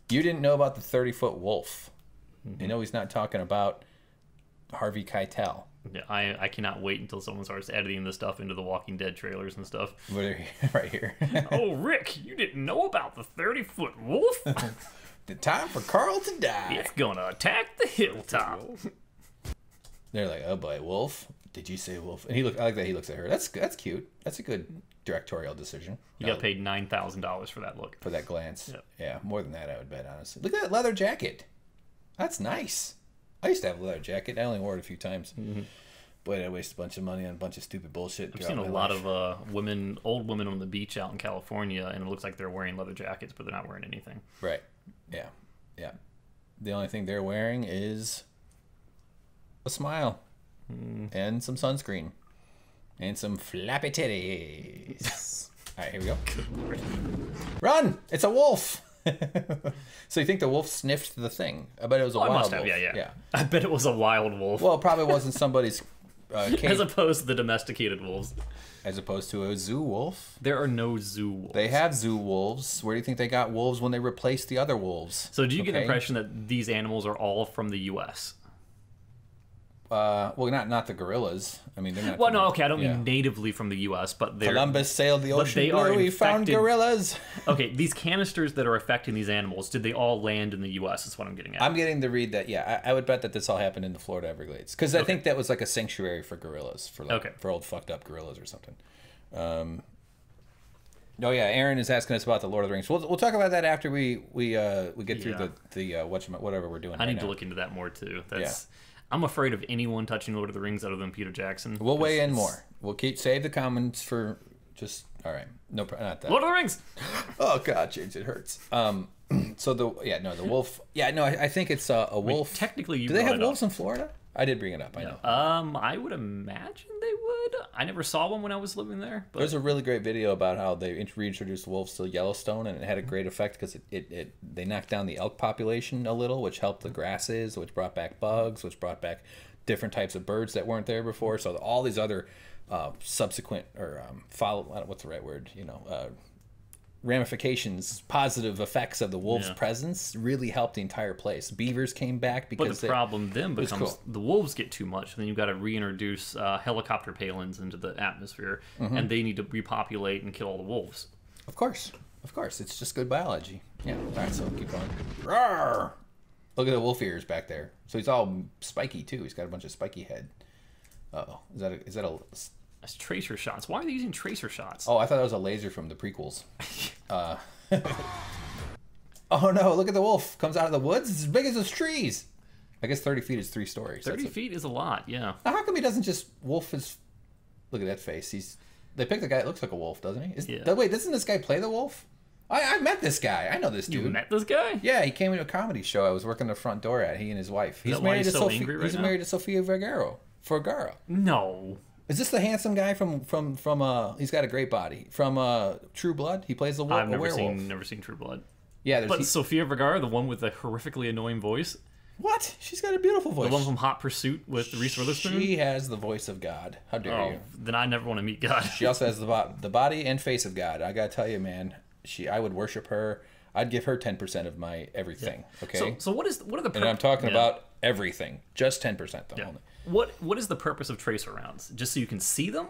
You didn't know about the 30-foot wolf. You know he's not talking about Harvey Keitel. Yeah, I cannot wait until someone starts editing this stuff into the Walking Dead trailers and stuff. Right here. Oh, Rick, you didn't know about the 30-foot wolf? The time for Carl to die. It's gonna attack the hilltop. They're like, oh boy, wolf. Did you say wolf? And I like that he looks at her. That's cute. That's a good directorial decision. You got paid $9,000 for that look. For that glance. Yep. Yeah, more than that, I would bet, honestly. Look at that leather jacket. That's nice. I used to have a leather jacket. I only wore it a few times. Boy, I wasted a bunch of money on a bunch of stupid bullshit. I've seen a lot of old women on the beach out in California, and it looks like they're wearing leather jackets, but they're not wearing anything. Right. Yeah. Yeah. The only thing they're wearing is a smile and some sunscreen and some flappy titties. All right, here we go. Run! It's a wolf. So you think the wolf sniffed the thing? I bet it was a wild I must have, wolf. yeah. I bet it was a wild wolf. Well, it probably wasn't somebody's cage, as opposed to the domesticated wolves. as opposed to a zoo wolf. There are no zoo wolves. They have zoo wolves. Where do you think they got wolves when they replaced the other wolves? So do you get the impression that these animals are all from the U.S.? Well, not the gorillas. I mean, they're not. Well, no, okay, I don't mean natively from the U.S., but they're... Columbus sailed the ocean they are blue. We found infected- gorillas. Okay, these canisters that are affecting these animals, did they all land in the U.S.? That's what I'm getting at. I'm getting the read that, I would bet that this all happened in the Florida Everglades. Because I think that was like a sanctuary for gorillas, for old fucked up gorillas or something. Oh yeah, Aaron is asking us about the Lord of the Rings. We'll talk about that after we get through the whatever we're doing. I need to look into that more too. I'm afraid of anyone touching Lord of the Rings other than Peter Jackson. We'll weigh in more. We'll save the comments for just all right. No, not that. Lord of the Rings. Oh God, James, it hurts. So the wolf. Yeah, no, I think it's a wolf. Technically, you do they have brought it wolves up. in Florida? I did bring it up. I know. I would imagine they would. I never saw one when I was living there. But... There's a really great video about how they reintroduced wolves to Yellowstone, and it had a great effect because they knocked down the elk population a little, which helped the grasses, which brought back bugs, which brought back different types of birds that weren't there before. So all these other subsequent or what's the right word? Ramifications, positive effects of the wolf's presence really helped the entire place. Beavers came back because. But the problem then becomes the wolves get too much, and then you've got to reintroduce helicopter palins into the atmosphere, and they need to repopulate and kill all the wolves. Of course, it's just good biology. Yeah. All right, so keep going. Roar! Look at the wolf ears back there. So he's all spiky too. He's got a bunch of spiky head. Uh-oh, is that a? That's tracer shots. Why are they using tracer shots? Oh, I thought that was a laser from the prequels. Oh no, look at the wolf. Comes out of the woods. It's as big as those trees. I guess 30 feet is 3 stories. 30 feet is a lot, yeah. Now, how come he doesn't just wolf his... Look at that face. They picked a guy that looks like a wolf, doesn't he? Wait, doesn't this guy play the wolf? I met this guy. I know this dude. You met this guy? Yeah, he came into a comedy show I was working the front door at, he and his wife. He's married to Sofia Vergara. No. Is this the handsome guy from he's got a great body, from True Blood? He plays the wolf. I've never seen True Blood. Yeah, but Sofia Vergara, the one with the horrifically annoying voice. What? She's got a beautiful voice. The one from Hot Pursuit with Reese Witherspoon. She has the voice of God. How dare you? Then I never want to meet God. She also has the body and face of God. I gotta tell you, man. I would worship her. I'd give her 10% of my everything. Yeah. Okay. So what are the? And I'm talking about everything. Just 10% though. Yeah. What is the purpose of tracer rounds? Just so you can see them?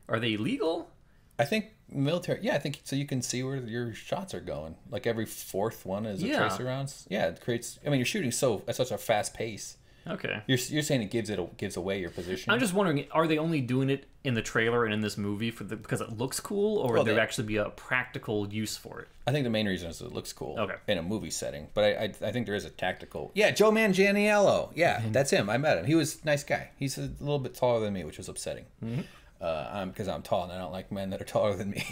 Are they illegal? I think military. Yeah, I think so you can see where your shots are going. Like every fourth one is a tracer rounds. Yeah, it creates. I mean, you're shooting at such a fast pace. Okay. You're saying it gives away your position. I'm just wondering, are they only doing it in the trailer and in this movie because it looks cool, or would there actually be a practical use for it? I think the main reason is it looks cool in a movie setting, but I think there is a tactical. Yeah, Joe Manganiello. Yeah, that's him. I met him. He was a nice guy. He's a little bit taller than me, which was upsetting. Because I'm tall and I don't like men that are taller than me.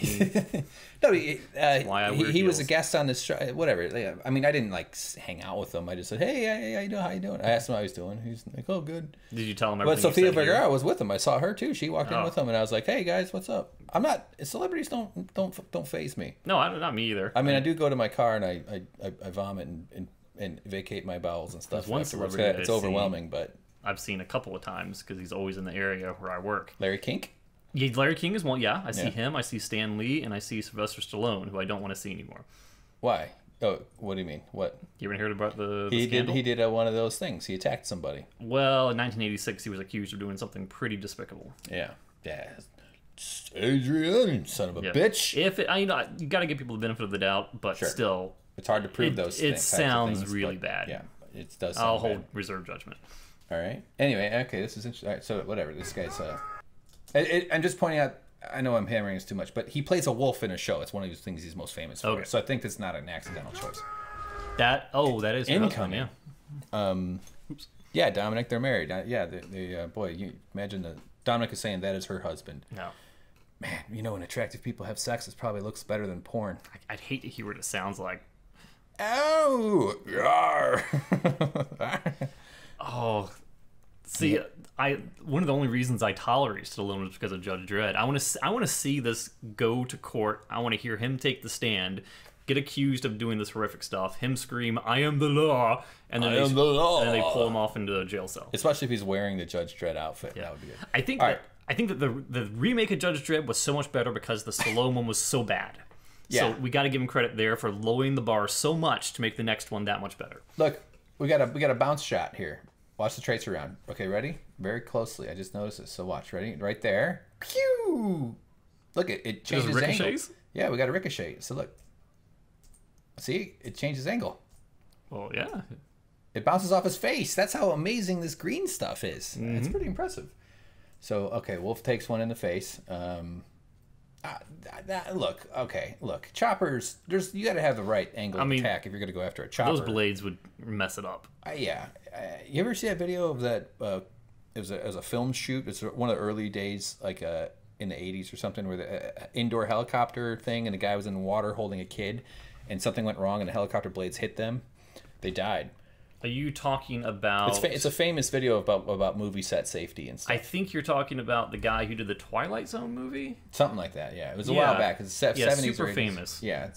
No, he was a guest on this show. Whatever. I mean, I didn't like hang out with him. I just said, "Hey, how you doing?" I asked him how he's doing. He's like, "Oh, good." Did you tell him But everything? Sofia Vergara was with him. I saw her too. She walked in with him, and I was like, "Hey guys, what's up?" I'm not. Celebrities don't faze me. No, not me either. I mean, I do go to my car and I vomit and vacate my bowels and stuff. There's one afterwards. celebrity It's overwhelming, but I've seen a couple of times because he's always in the area where I work. Larry Kink. Yeah, Larry King is one. Yeah, I see him. I see Stan Lee, and I see Sylvester Stallone, who I don't want to see anymore. Why? Oh, what do you mean? What? You ever heard about the scandal? He did one of those things. He attacked somebody. Well, in 1986, he was accused of doing something pretty despicable. Yeah. Adrian, son of a bitch. If it, you got to give people the benefit of the doubt, but still, it's hard to prove those things. It sounds really bad. Yeah, it does. I'll hold reserve judgment. All right. Anyway, okay, this is interesting. All right, so whatever. This guy's. I'm just pointing out. I know I'm hammering this too much, but he plays a wolf in a show. It's one of those things he's most famous for. Okay. So I think that's not an accidental choice. That is incoming. Yeah, Dominic, they're married. Boy, you imagine Dominic is saying that is her husband. No. Man, when attractive people have sex, it probably looks better than porn. I'd hate to hear what it sounds like. Oh, yar. Oh, see, one of the only reasons I tolerate Stallone is because of Judge Dredd. I want to see this go to court. I want to hear him take the stand, get accused of doing this horrific stuff, him scream, "I am the law," and then they pull him off into a jail cell. Especially if he's wearing the Judge Dredd outfit. Yeah. That would be good. I think that the remake of Judge Dredd was so much better because the Stallone one was so bad. Yeah. So we got to give him credit there for lowering the bar so much to make the next one that much better. Look, we got a bounce shot here. Watch the traits around. Okay, ready? Very closely. I just noticed this. So watch. Ready? Right there. Pew! Look, it changes angle. Yeah, we got a ricochet. So look. See? It changes angle. Well, yeah. It bounces off his face. That's how amazing this green stuff is. Mm-hmm. It's pretty impressive. So, okay, Wolf takes one in the face. Look, choppers, you got to have the right angle of attack if you're going to go after a chopper. Those blades would mess it up. Yeah. You ever see that video of that? It was a film shoot. It's one of the early days, like in the 80s or something, where the indoor helicopter thing, and the guy was in the water holding a kid, and something went wrong, and the helicopter blades hit them. They died. Are you talking about... It's a famous video about movie set safety and stuff. I think you're talking about the guy who did the Twilight Zone movie? Something like that, yeah. It was a while back. It's 70s super or 80s. Famous. Yeah.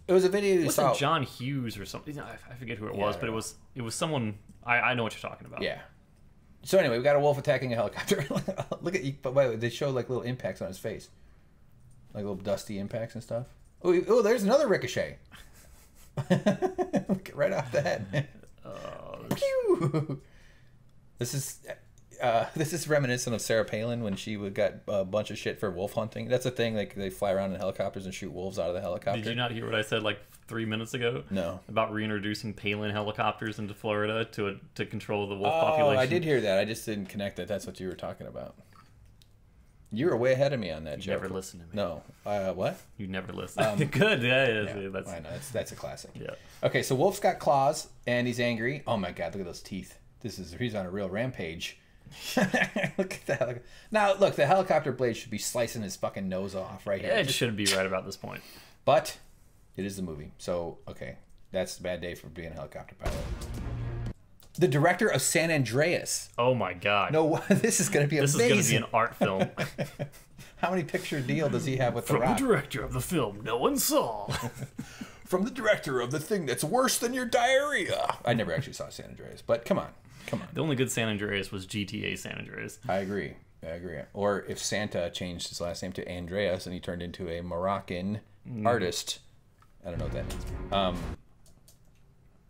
It was a video you saw... John Hughes or something? I forget who it was, but it was someone... I know what you're talking about. Yeah. So anyway, we got a wolf attacking a helicopter. Look at you. But by the way, they show like little impacts on his face. Like little dusty impacts and stuff. Oh, there's another ricochet. Right off the head. Pew! This is reminiscent of Sarah Palin when she got a bunch of shit for wolf hunting. That's a thing. Like they fly around in helicopters and shoot wolves out of the helicopter. Did you not hear what I said like 3 minutes ago? No. About reintroducing Palin helicopters into Florida to control the wolf population. I did hear that. I just didn't connect that. That's what you were talking about. You were way ahead of me on that joke. Never listened to me. No. What? You never listened. Good. Yeah. I know. That's a classic. Yeah. Okay, so Wolf's got claws, and he's angry. Oh, my God. Look at those teeth. He's on a real rampage. Look at that. Now, look, the helicopter blade should be slicing his fucking nose off right here. Yeah, it should be right about this point. But it is the movie. So, okay. That's a bad day for being a helicopter pilot. The director of San Andreas. Oh my God! No, this is going to be amazing. This is going to be an art film. How many picture deal does he have with The Rock? From the director of the film no one saw. From the director of the thing that's worse than your diarrhea. I never actually saw San Andreas, but come on. The only good San Andreas was GTA San Andreas. I agree. Or if Santa changed his last name to Andreas and he turned into a Moroccan artist. I don't know what that means.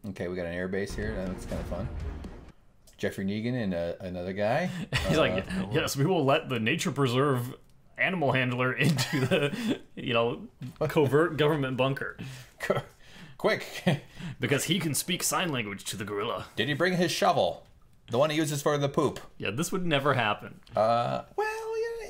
Okay, we got an air base here. That's kind of fun. Jeffrey Negan and another guy. He's like, yes, we will let the nature preserve animal handler into the, covert government bunker. Quick. Because he can speak sign language to the gorilla. Did he bring his shovel? The one he uses for the poop. Yeah, this would never happen. Well,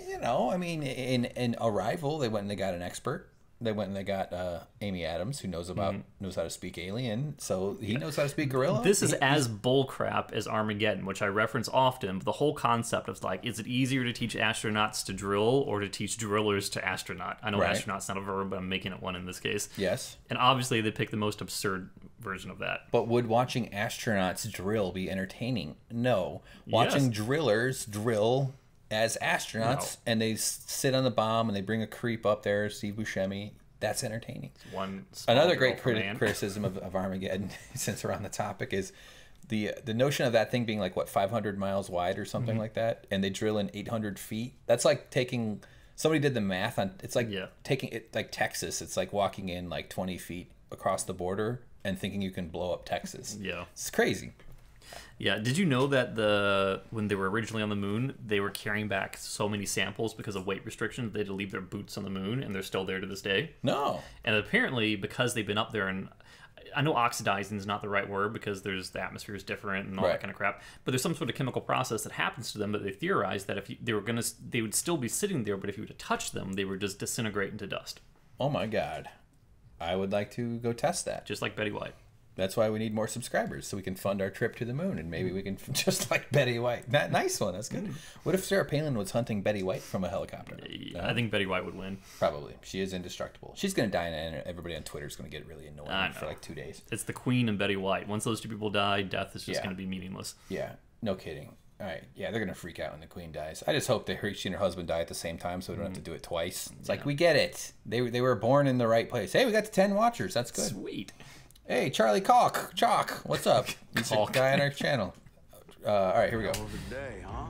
you know, I mean, in Arrival, they went and they got an expert. They went and they got Amy Adams, who knows how to speak alien, so he knows how to speak gorilla. This is as bullcrap as Armageddon, which I reference often. But the whole concept of like, is it easier to teach astronauts to drill or to teach drillers to astronaut? I know Right. astronaut's not a verb, but I'm making it one in this case. Yes. And obviously, they picked the most absurd version of that. But would watching astronauts drill be entertaining? No. Watching drillers drill as astronauts, and they sit on the bomb and they bring a creep up there, Steve Buscemi. That's entertaining. One Another great criticism of Armageddon, since we're on the topic, is the notion of that thing being like, what, 500 miles wide or something like that, and they drill in 800 feet. That's like taking, somebody did the math on, it's like taking it, like Texas, it's like walking in like 20 feet across the border and thinking you can blow up Texas. Yeah. It's crazy. Yeah, did you know that when they were originally on the moon, they were carrying back so many samples because of weight restrictions, they had to leave their boots on the moon, and they're still there to this day? No. And apparently, because they've been up there, and I know oxidizing is not the right word because the atmosphere is different and all that kind of crap, but there's some sort of chemical process that happens to them that they theorized that if they would still be sitting there, but if you were to touch them, they would just disintegrate into dust. Oh my God. I would like to go test that. Just like Betty White. That's why we need more subscribers, so we can fund our trip to the moon, and maybe we can, just like Betty White. Nice one, that's good. What if Sarah Palin was hunting Betty White from a helicopter? I think Betty White would win. Probably. She is indestructible. She's going to die, and everybody on Twitter is going to get really annoying for like 2 days. It's the Queen and Betty White. Once those two people die, death is just going to be meaningless. Yeah, no kidding. All right, yeah, they're going to freak out when the Queen dies. I just hope she and her husband die at the same time, so we don't have to do it twice. It's like, we get it. They were born in the right place. Hey, we got to 10 watchers. That's good. Sweet. Hey, Charlie Chalk, what's up? He's a guy on our channel. All right, here we go. Hell of a day, huh?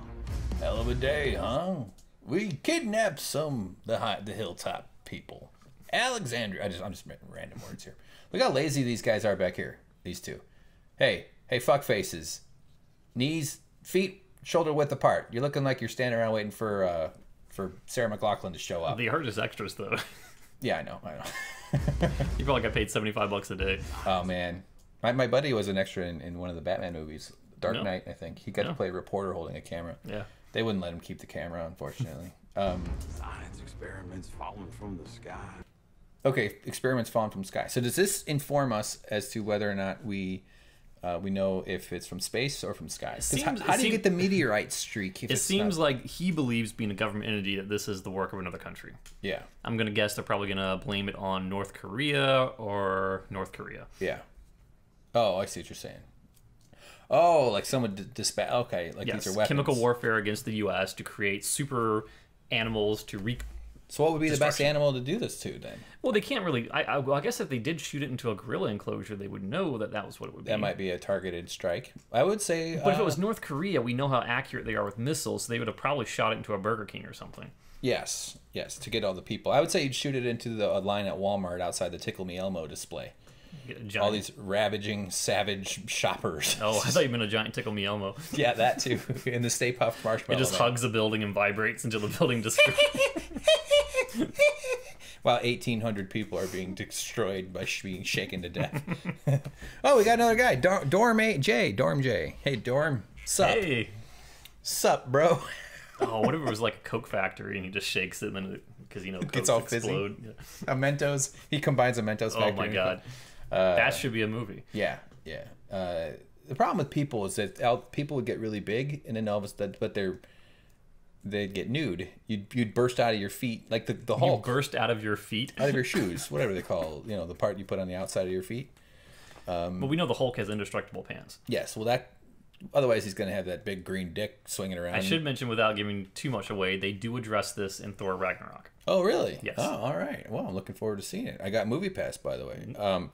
Hell of a day, huh? We kidnapped the hilltop people. Alexandria. I'm just making random words here. Look how lazy these guys are back here. These two. Hey, fuck faces. Knees, feet, shoulder width apart. You're looking like you're standing around waiting for Sarah McLachlan to show up. They hurt as extras though. Yeah, I know. You probably got paid $75 a day. Oh man, my buddy was an extra in one of the Batman movies, Dark Knight, I think. He got to play a reporter holding a camera. Yeah. They wouldn't let him keep the camera, unfortunately. Science experiments falling from the sky. Okay, experiments falling from the sky. So does this inform us as to whether or not we know if it's from space or from sky? How do you get the meteorite streak? It seems like he believes, being a government entity, that this is the work of another country. Yeah. I'm going to guess they're probably going to blame it on North Korea or North Korea. Yeah. Oh, I see what you're saying. Oh, like someone dispatch. Okay, like these are weapons. Chemical warfare against the U.S. to create super animals to wreak. So what would be the best animal to do this to then? Well, they can't really. I guess if they did shoot it into a gorilla enclosure, they would know that was what it would be. That might be a targeted strike. I would say. But if it was North Korea, we know how accurate they are with missiles. So they would have probably shot it into a Burger King or something. Yes, to get all the people. I would say you'd shoot it into the line at Walmart outside the Tickle Me Elmo display. All these ravaging, savage shoppers. Oh, I thought you meant a giant Tickle Me Elmo. Yeah, that too. In the Stay Puft Marshmallow. It just hugs a building and vibrates until the building just... While 1,800 people are being destroyed by being shaken to death. Oh, we got another guy. Dorm J. Hey, Dorm. Sup? Hey. Sup, bro? Oh, what if it was like a Coke factory and he just shakes it and then because Cokes gets all explode. fizzy. Yeah. A Mentos. He combines a Mentos factory. Oh my god. That should be a movie. Yeah. The problem with people is that people would get really big, and then all of a sudden, but they'd get nude. You'd burst out of your feet like the Hulk. You burst out of your feet. Out of your shoes, whatever they call, the part you put on the outside of your feet. But we know the Hulk has indestructible pants. Yes. Well, otherwise he's going to have that big green dick swinging around. I should mention, without giving too much away, they do address this in Thor Ragnarok. Oh, really? Yes. Oh, all right. Well, I'm looking forward to seeing it. I got Movie Pass, by the way.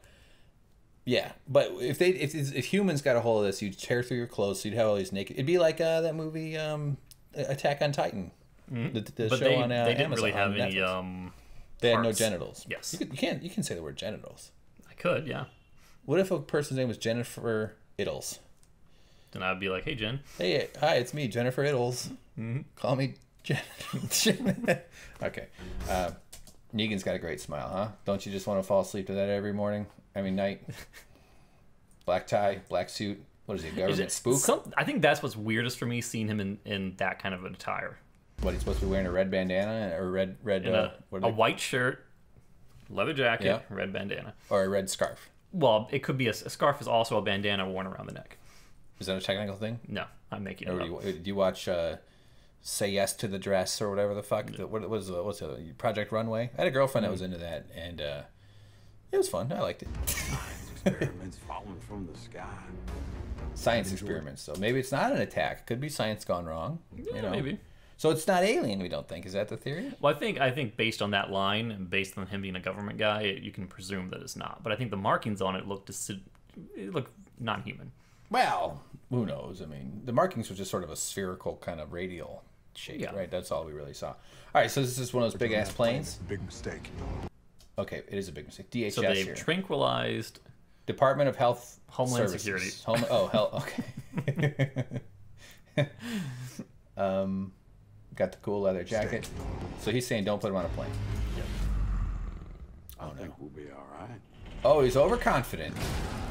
Yeah, but if humans got a hold of this, you'd tear through your clothes, so you'd have all these naked. It'd be like that movie, Attack on Titan, the show on Amazon. They didn't really have any. They had no genitals. Yes, you can say the word genitals. I could, yeah. What if a person's name was Jennifer Iddles? Then I'd be like, "Hey, Jen. Hey, hi, it's me, Jennifer Iddles. Call me Jen." Okay. Negan's got a great smile, huh? Don't you just want to fall asleep to that every morning? I mean, night. Black tie, black suit, What is he, a government spook? I think that's what's weirdest for me, seeing him in that kind of an attire. What, he's supposed to be wearing a red bandana or red A white shirt, leather jacket, red bandana. Or a red scarf. Well, it could be a scarf is also a bandana worn around the neck. Is that a technical thing? No, I'm making it up. Do you watch Say Yes to the Dress or whatever the fuck? What's it? Project Runway? I had a girlfriend that was into that, and it was fun. I liked it. Experiments falling from the sky. Science experiments, though. Maybe it's not an attack. It could be science gone wrong. Yeah, maybe. So it's not alien, we don't think. Is that the theory? Well, I think based on that line and based on him being a government guy, you can presume that it's not. But I think the markings on it look non-human. Well, who knows? I mean, the markings were just sort of a spherical kind of radial shape, right? That's all we really saw. All right, so this is one of those big-ass planes. Big mistake. Okay, it is a big mistake. DHS So they've here. tranquilized Department of Health Homeland Services. Security. Okay. Got the cool leather jacket. So he's saying don't put him on a plane. Yep. I think we'll be all right. Oh, he's overconfident.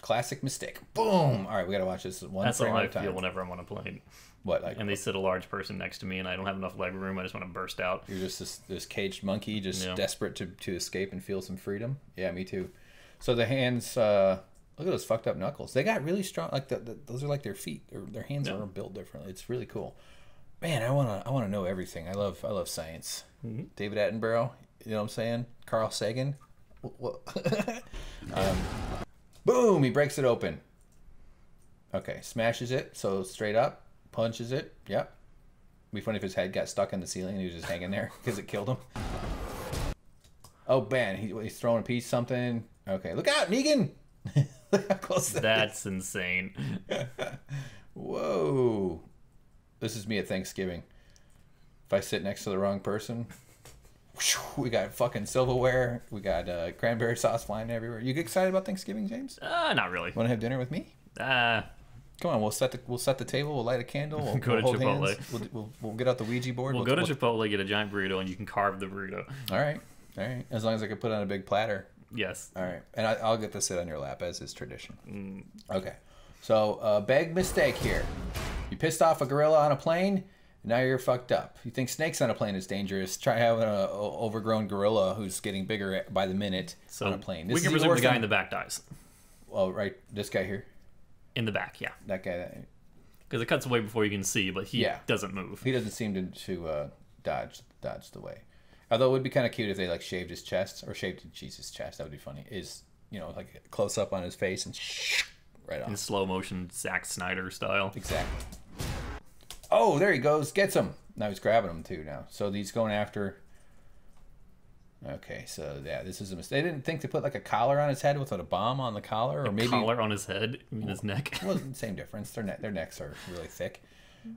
Classic mistake. Boom. All right, we got to watch this one That's frame how at I a time. feel whenever I'm on a plane. What, like? And they sit a large person next to me, and I don't have enough leg room. I just want to burst out. You're just this caged monkey, just desperate to escape and feel some freedom. Yeah, me too. So the hands, look at those fucked up knuckles. They got really strong. Like those are like their feet. Their hands are built differently. It's really cool. Man, I wanna know everything. I love science. Mm-hmm. David Attenborough, you know what I'm saying? Carl Sagan. Boom! He breaks it open. Okay, smashes it. So straight up, punches it. Yep. It'd be funny if his head got stuck in the ceiling and he was just hanging there because it killed him. Oh, man, he's throwing a piece something. Okay, look out, Negan! Look how close That's insane. Whoa. This is me at Thanksgiving. If I sit next to the wrong person, we got fucking silverware. We got cranberry sauce flying everywhere. You get excited about Thanksgiving, James? Not really. Want to have dinner with me? Come on, we'll set the table. We'll light a candle. We'll Go to hold Chipotle. hands. We'll get out the Ouija board. We'll go to Chipotle, get a giant burrito, and you can carve the burrito. All right. As long as I can put it on a big platter. Yes. All right, and I'll get to sit on your lap as is tradition. Okay, so big mistake here. You pissed off a gorilla on a plane, and now you're fucked up. You think snakes on a plane is dangerous? Try having an overgrown gorilla who's getting bigger by the minute on a plane. We can presume the guy in the back dies. Oh, right, this guy here. In the back, yeah. That guy. Because it cuts away before you can see, but he doesn't move. He doesn't seem to dodge the way. Although it would be kind of cute if they like shaved his chest or shaved Jesus' chest. That would be funny. Is like close up on his face and right off in slow motion, Zack Snyder style. Exactly. Oh, there he goes. Gets him. Now he's grabbing him too. Now, so he's going after. Okay, so yeah, this is a mistake. They didn't think to put like a collar on his head with a bomb on the collar, or maybe collar on his head, you mean his neck. Well, same difference. Their necks are really thick.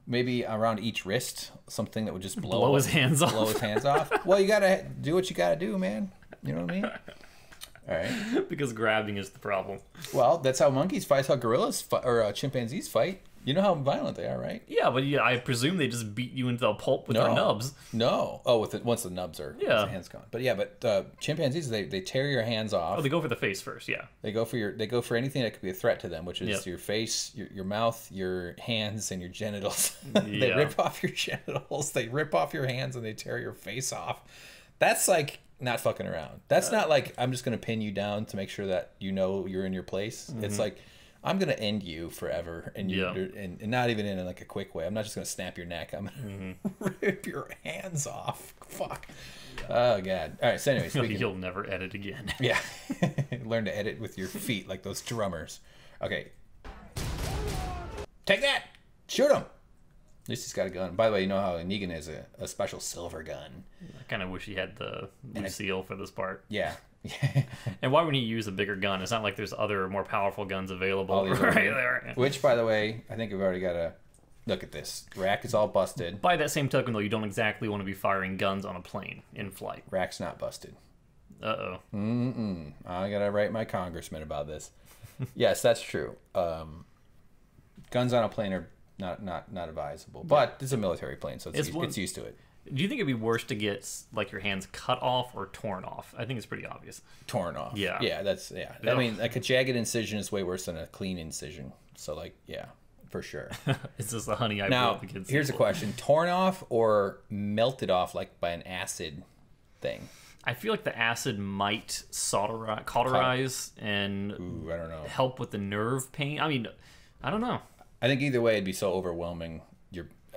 Maybe around each wrist, something that would just blow his hands off. Blow his hands off. Well, you gotta do what you gotta do, man. You know what I mean? All right. Because grabbing is the problem. Well, that's how monkeys fight. That's how gorillas or chimpanzees fight. You know how violent they are, right? Yeah, but I presume they just beat you into a pulp with their nubs. No. Oh, once the nubs are, once the hands gone. But chimpanzees, they tear your hands off. Oh, they go for the face first, yeah. They go for anything that could be a threat to them, which is your face, your mouth, your hands, and your genitals. They rip off your genitals. They rip off your hands and they tear your face off. That's like not fucking around. That's not like I'm just gonna pin you down to make sure that you're in your place. Mm-hmm. It's like I'm gonna end you forever, and and not even in like a quick way. I'm not just gonna snap your neck. I'm gonna rip your hands off. Fuck. Oh god. All right. So anyway, you'll never edit again. Yeah. Learn to edit with your feet like those drummers. Okay. Take that. Shoot him. At least he's got a gun. By the way, you know how Negan has a special silver gun. I kind of wish he had the Lucille for this part. Yeah. And why wouldn't he use a bigger gun? It's not like there's other more powerful guns available right there. Which, by the way, I think we've already got to look at this. Rack is all busted. By that same token, though, you don't exactly want to be firing guns on a plane in flight. Rack's not busted. Uh-oh. I got to write my congressman about this. Yes, that's true. Guns on a plane are not advisable. But it's a military plane, so it's used to it. Do you think it'd be worse to get like your hands cut off or torn off? I think it's pretty obvious. Torn off. Yeah. Yeah, that's I mean, like a jagged incision is way worse than a clean incision. So like, yeah, for sure. It's just the honey I blew Now, up the kids. here's a question: torn off or melted off, like by an acid thing? I feel like the acid might cauterize and Ooh, I don't know. help with the nerve pain. I mean, I don't know. I think either way, it'd be so overwhelming.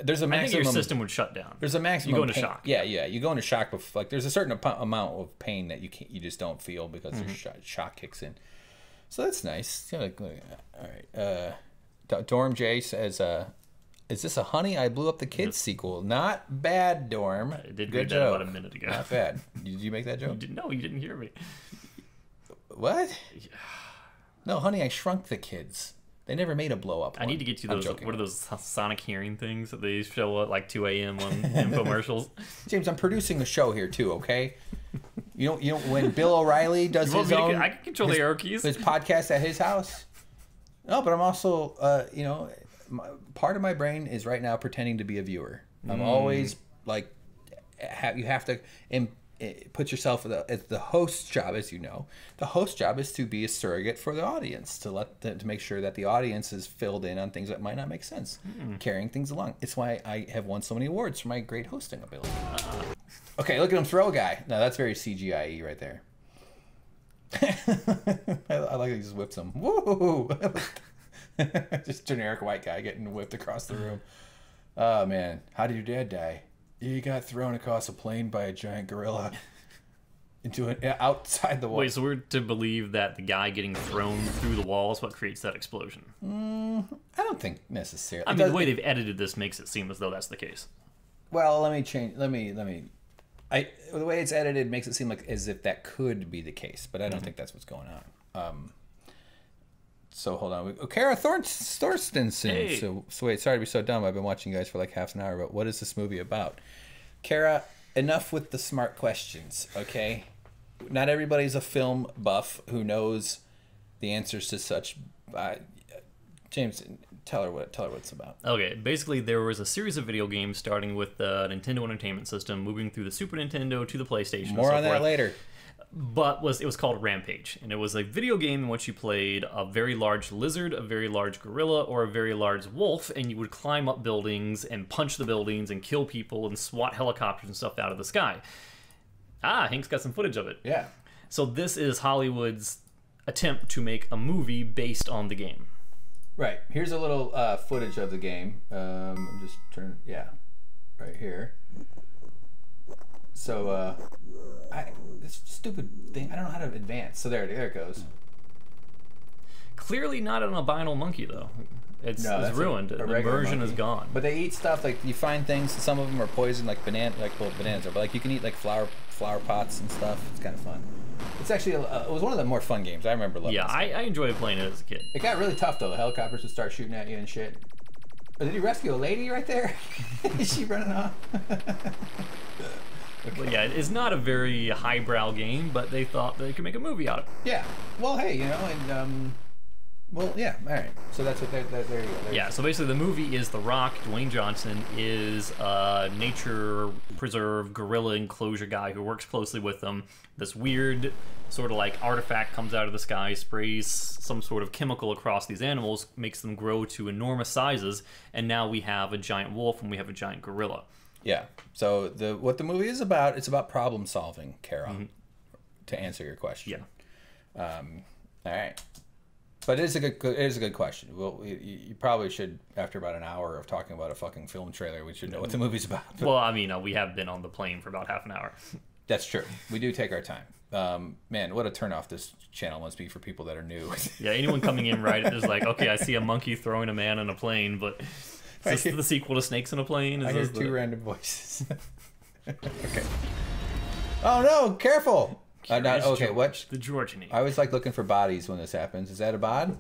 There's a I think maximum. your system would shut down. There's a maximum. You go into pain. shock. Yeah, yeah. You go into shock, but like there's a certain amount of pain that you just don't feel because there's shock kicks in. So that's nice. All right. Dorm J says, "Is this a Honey I Blew Up the Kids sequel? Not bad, Dorm. I did Good read that joke. about a minute ago. Not bad. Did you make that joke? No, you didn't hear me. What? No, Honey, I Shrunk the Kids. They never made a blow up. I need to get you I'm those. joking. What are those sonic hearing things that they show at like 2 a.m. on infomercials? James, I'm producing a show here too. Okay. You know when Bill O'Reilly does his own. I can control the arrow keys. His podcast at his house. No, but I'm also, part of my brain is right now pretending to be a viewer. I'm always like, you have to put yourself as the host's job, as you know. The host's job is to be a surrogate for the audience, to make sure that the audience is filled in on things that might not make sense, carrying things along. It's why I have won so many awards for my great hosting ability. Okay, look at him throw a guy. No, that's very CGI-y right there. I like that he just whips him. Woo! Just generic white guy getting whipped across the room. Oh man, how did your dad die? He got thrown across a plane by a giant gorilla into outside the wall. Wait, so we're to believe that the guy getting thrown through the wall is what creates that explosion? I don't think necessarily. I mean, the way they've edited this makes it seem as though that's the case. Well, let me change. Let me. The way it's edited makes it seem like as if that could be the case, but I don't think that's what's going on. So hold on. Kara Thorstensen. Hey. So wait, sorry to be so dumb. I've been watching you guys for like half an hour, but what is this movie about? Kara, enough with the smart questions, okay? Not everybody's a film buff who knows the answers to such. James, tell her what it's about. Okay, basically there was a series of video games starting with the Nintendo Entertainment System, moving through the Super Nintendo to the PlayStation. More and so on that forth. later. But it was called Rampage, and it was a video game in which you played a very large lizard, a very large gorilla, or a very large wolf, and you would climb up buildings and punch the buildings and kill people and swat helicopters and stuff out of the sky. Hank's got some footage of it. Yeah. So this is Hollywood's attempt to make a movie based on the game. Right. Here's a little footage of the game. I'm just right here. So, this stupid thing, I don't know how to advance. So there it goes. Clearly not an albino monkey, though. It's ruined. The immersion is gone. But they eat stuff, like, you find things, some of them are poison, like bananas are, but, like, you can eat, like, flower pots and stuff. It's kind of fun. It's actually, it was one of the more fun games. I remember loving it. Yeah, I enjoyed playing it as a kid. It got really tough, though. The helicopters would start shooting at you and shit. Oh, did he rescue a lady right there? Is she running off? Okay. But yeah, it's not a very highbrow game, but they thought they could make a movie out of it. Yeah. Well, hey, well, yeah. All right. So that's what there you go. Yeah. So basically, the movie is The Rock. Dwayne Johnson is a nature preserve gorilla enclosure guy who works closely with them. This weird sort of like artifact comes out of the sky, sprays some sort of chemical across these animals, makes them grow to enormous sizes, and now we have a giant wolf and we have a giant gorilla. Yeah. So what the movie is about, it's about problem solving, Kara. To answer your question. Yeah. All right. But it is a good question. Well, you probably should, after about an hour of talking about a fucking film trailer, we should know what the movie's about. Well, I mean, we have been on the plane for about half an hour. That's true. We do take our time. Man, what a turnoff this channel must be for people that are new. Yeah, anyone coming in right is like, okay, I see a monkey throwing a man in a plane, but is this the sequel to Snakes in a Plane? I hear two random voices. Okay. Oh no! Careful. Okay, what? The Georgian. I always like looking for bodies when this happens. Is that a bod?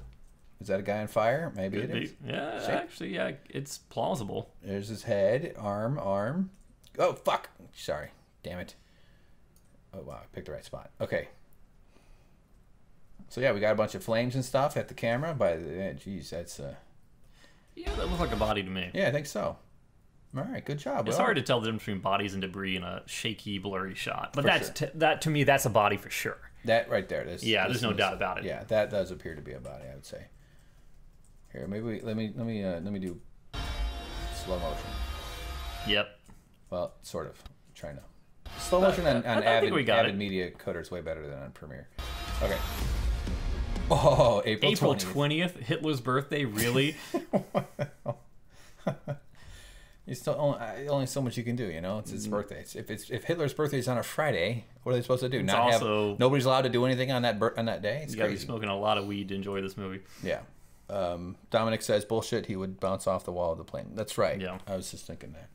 Is that a guy on fire? Maybe it is. Yeah, actually, yeah, it's plausible. There's his head, arm. Oh, fuck. Sorry. Damn it. Oh, wow. I picked the right spot. Okay. So, yeah, we got a bunch of flames and stuff at the camera. Jeez, that's... Yeah, that looks like a body to me. Yeah, I think so. All right, good job. It's Well, hard to tell the difference between bodies and debris in a shaky, blurry shot. But For that's sure. that to me, that's a body for sure. That right there. Yeah, there's no doubt about it. Yeah, that does appear to be a body, I would say. Here, maybe let me do slow motion. Yep. Well, sort of. Trying to slow motion on I think we got Avid it. Media Coder is way better than on Premiere. Okay. Oh, April 20th. 20th, Hitler's birthday, really? You still only so much you can do, you know. It's his birthday. If Hitler's birthday is on a Friday, what are they supposed to do? Nobody's allowed to do anything on that day. It's You gotta be crazy. smoking a lot of weed to enjoy this movie. Yeah. Dominic says bullshit. He would bounce off the wall of the plane. That's right. Yeah. I was just thinking that.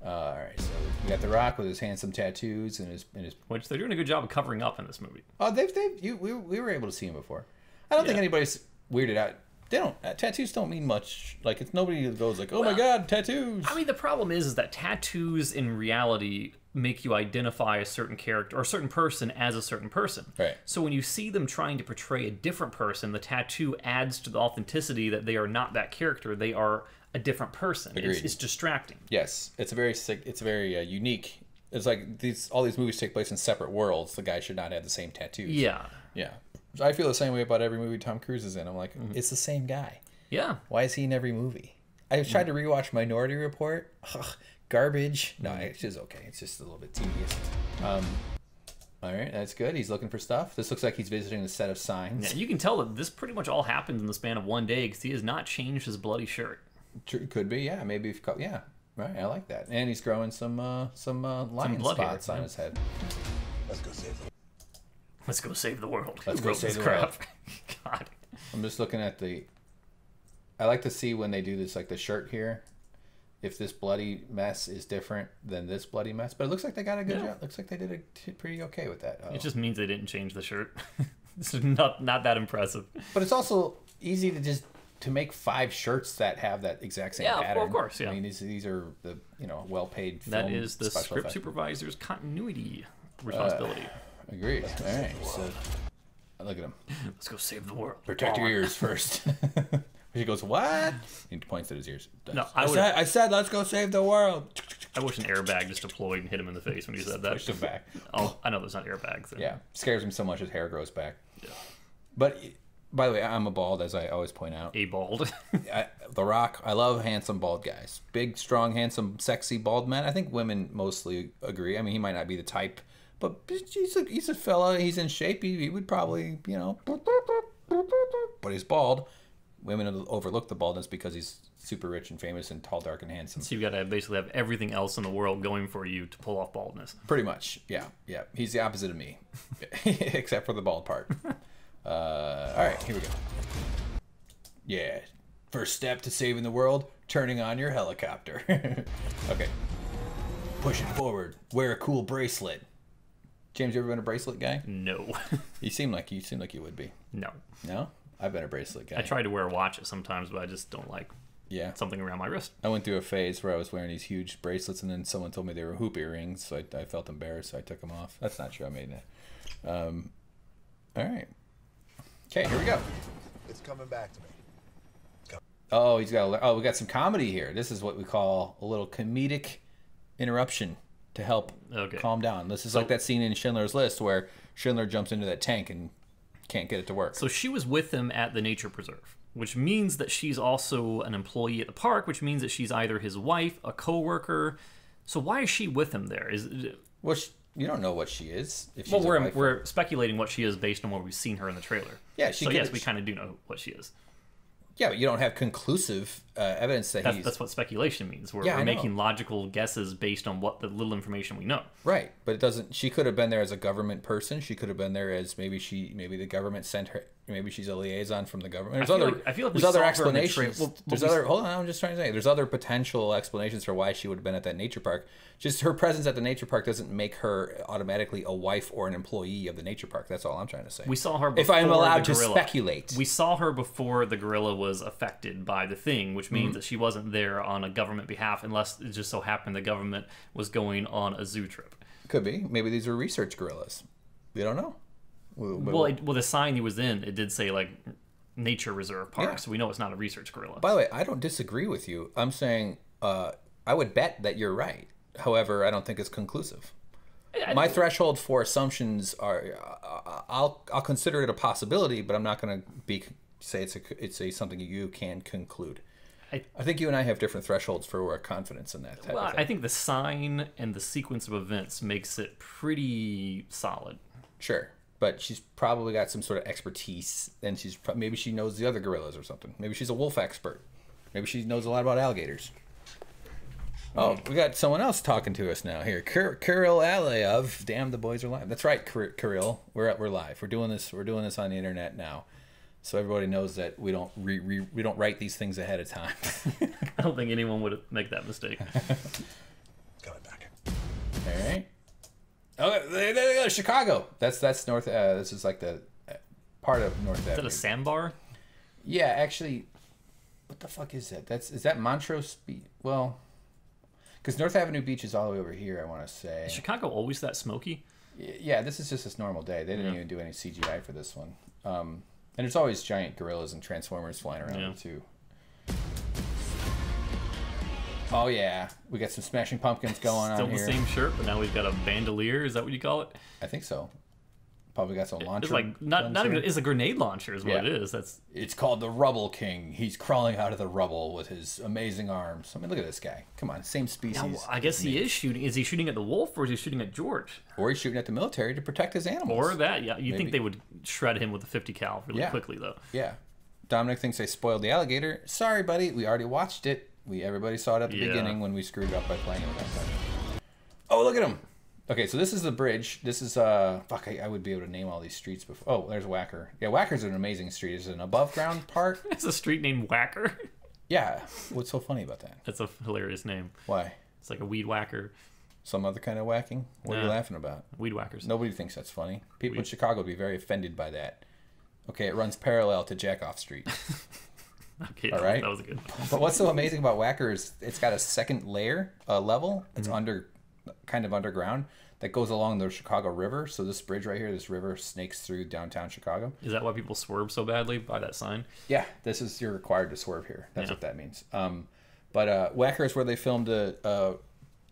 All right. So we got The Rock with his handsome tattoos and his. Which they're doing a good job of covering up in this movie. Oh, we were able to see him before. I don't think anybody's weirded out. They don't. Tattoos don't mean much. Like it's nobody goes like, oh my god, tattoos. I mean, the problem is that tattoos in reality make you identify a certain character or a certain person as a certain person. Right. So when you see them trying to portray a different person, the tattoo adds to the authenticity that they are not that character. They are a different person. Agreed. It's distracting. Yes, it's a very unique. It's like all these movies take place in separate worlds. The guy should not have the same tattoos. Yeah. Yeah. I feel the same way about every movie Tom Cruise is in. I'm like, Mm-hmm. it's the same guy. Yeah. Why is he in every movie? I tried to rewatch Minority Report. Ugh, garbage. No, it's just okay. It's just a little bit tedious. All right, that's good. He's looking for stuff. This looks like he's visiting the set of Signs. Yeah, you can tell that this pretty much all happened in the span of one day because he has not changed his bloody shirt. Could be, yeah. Maybe yeah. Right, I like that. And he's growing some lion blood hair, spots on his head. Let's go save them. Let's go save the world. Let's Who go wrote save this the crap? world. God. I'm just looking at I like to see when they do this, like the shirt here, if this bloody mess is different than this bloody mess. But it looks like they got a good job. Looks like they did pretty okay with that. It just means they didn't change the shirt. This is not that impressive. But it's also easy to make 5 shirts that have that exact same Yeah, pattern. of course, yeah. I mean, these are the well-paid film That is the special script effects. supervisor's continuity responsibility. Agreed. All right, so look at him. Let's go save the world. Protect your ears first. He goes, what? He points at his ears. No, I said, let's go save the world. I wish an airbag just deployed and hit him in the face when he said that. Pushed him back. Oh, I know there's not airbags. Yeah, scares him so much his hair grows back. Yeah. But by the way, I'm a bald, as I always point out. A bald. The Rock, I love handsome bald guys. Big, strong, handsome, sexy bald men. I think women mostly agree. I mean, he might not be the type, but he's a fella. He's in shape. He would probably, but he's bald. Women overlook the baldness because he's super rich and famous and tall, dark, and handsome. So you got to basically have everything else in the world going for you to pull off baldness. Pretty much, yeah. He's the opposite of me, except for the bald part. All right, here we go. Yeah, first step to saving the world: turning on your helicopter. Okay, push it forward. Wear a cool bracelet. James, you ever been a bracelet guy? No. You seem like you would be. No. No, I've been a bracelet guy. I try to wear watches sometimes, but I just don't like something around my wrist. I went through a phase where I was wearing these huge bracelets, and then someone told me they were hoop earrings, so I felt embarrassed, so I took them off. That's not true. I made that. All right. Okay, here we go. It's coming back to me. Oh, we got some comedy here. This is what we call a little comedic interruption to help calm down. This is like that scene in Schindler's List where Schindler jumps into that tank and can't get it to work. So she was with him at the nature preserve, which means that she's also an employee at the park, which means that she's either his wife, a co-worker. So why is she with him there? Well, you don't know what she is. If she's we're speculating what she is based on what we've seen her in the trailer. Yeah, yes, we kind of do know what she is. Yeah, but you don't have conclusive evidence that that's what speculation means. We're making logical guesses based on what the little information we know. Right, but it doesn't. She could have been there as a government person. She could have been there as maybe the government sent her. Maybe she's a liaison from the government. I feel like there's other explanations. Hold on, I'm just trying to say there's other potential explanations for why she would have been at that nature park. Just her presence at the nature park doesn't make her automatically a wife or an employee of the nature park. That's all I'm trying to say. We saw her before if I'm allowed the to gorilla. speculate. We saw her before the gorilla was affected by the thing, which means that she wasn't there on a government behalf unless it just so happened the government was going on a zoo trip. Could be. Maybe these are research gorillas. We don't know. Well, the sign he was in, it did say like nature reserve park, so we know it's not a research gorilla. By the way, I don't disagree with you. I'm saying I would bet that you're right. However, I don't think it's conclusive. My threshold for assumptions are, I'll consider it a possibility, but I'm not going to say it's something you can conclude. I think you and I have different thresholds for our confidence in that type of thing. I think the sign and the sequence of events makes it pretty solid. Sure, but she's probably got some sort of expertise, and maybe she knows the other gorillas or something. Maybe she's a wolf expert. Maybe she knows a lot about alligators. Oh, we got someone else talking to us now here. Kirill Aleyev. Damn, the boys are live. That's right, Kirill. We're live. We're doing this on the internet now, so everybody knows that we don't we don't write these things ahead of time. I don't think anyone would make that mistake. Coming back. All right. Oh, there they go, Chicago. That's north. This is like the part of North Avenue. Is that a sandbar? Yeah, actually, what the fuck is that? Is that Montrose Beach? Well, because North Avenue Beach is all the way over here, I want to say. Is Chicago always that smoky? Yeah, this is just this normal day. They didn't even do any CGI for this one. And there's always giant gorillas and transformers flying around too. Oh yeah, we got some Smashing Pumpkins going Still on here. Still the same shirt, but now we've got a bandolier. Is that what you call it? I think so. Probably got some launcher. It's like not even. It's a grenade launcher, is what it is. It's called the Rubble King. He's crawling out of the rubble with his amazing arms. I mean, look at this guy. Come on, same species. Now, I guess he is shooting. Is he shooting at the wolf, or is he shooting at George? Or he's shooting at the military to protect his animals. Or that, yeah. You'd think they would shred him with a 50 cal really quickly, though. Yeah. Dominic thinks they spoiled the alligator. Sorry, buddy. We already watched it. Everybody saw it at the beginning when we screwed it up by playing it without touching. Oh, look at him. Okay, so this is the bridge. This is fuck. I would be able to name all these streets before. Oh, there's Whacker. Yeah, Whacker's an amazing street. It's an above ground part. It's a street named Whacker. Yeah. What's so funny about that? That's a hilarious name. Why? It's like a weed whacker. Some other kind of whacking? What are you laughing about? Weed whackers. Nobody thinks that's funny. People in Chicago would be very offended by that. Okay, it runs parallel to Jackoff Street. Okay, all right. That was a good. But what's so amazing about Whacker is it's got a second layer, level. It's kind of underground that goes along the Chicago River. So this bridge right here, this river snakes through downtown Chicago. Is that why people swerve so badly by that sign? Yeah, you're required to swerve here. That's what that means. But Whacker is where they filmed the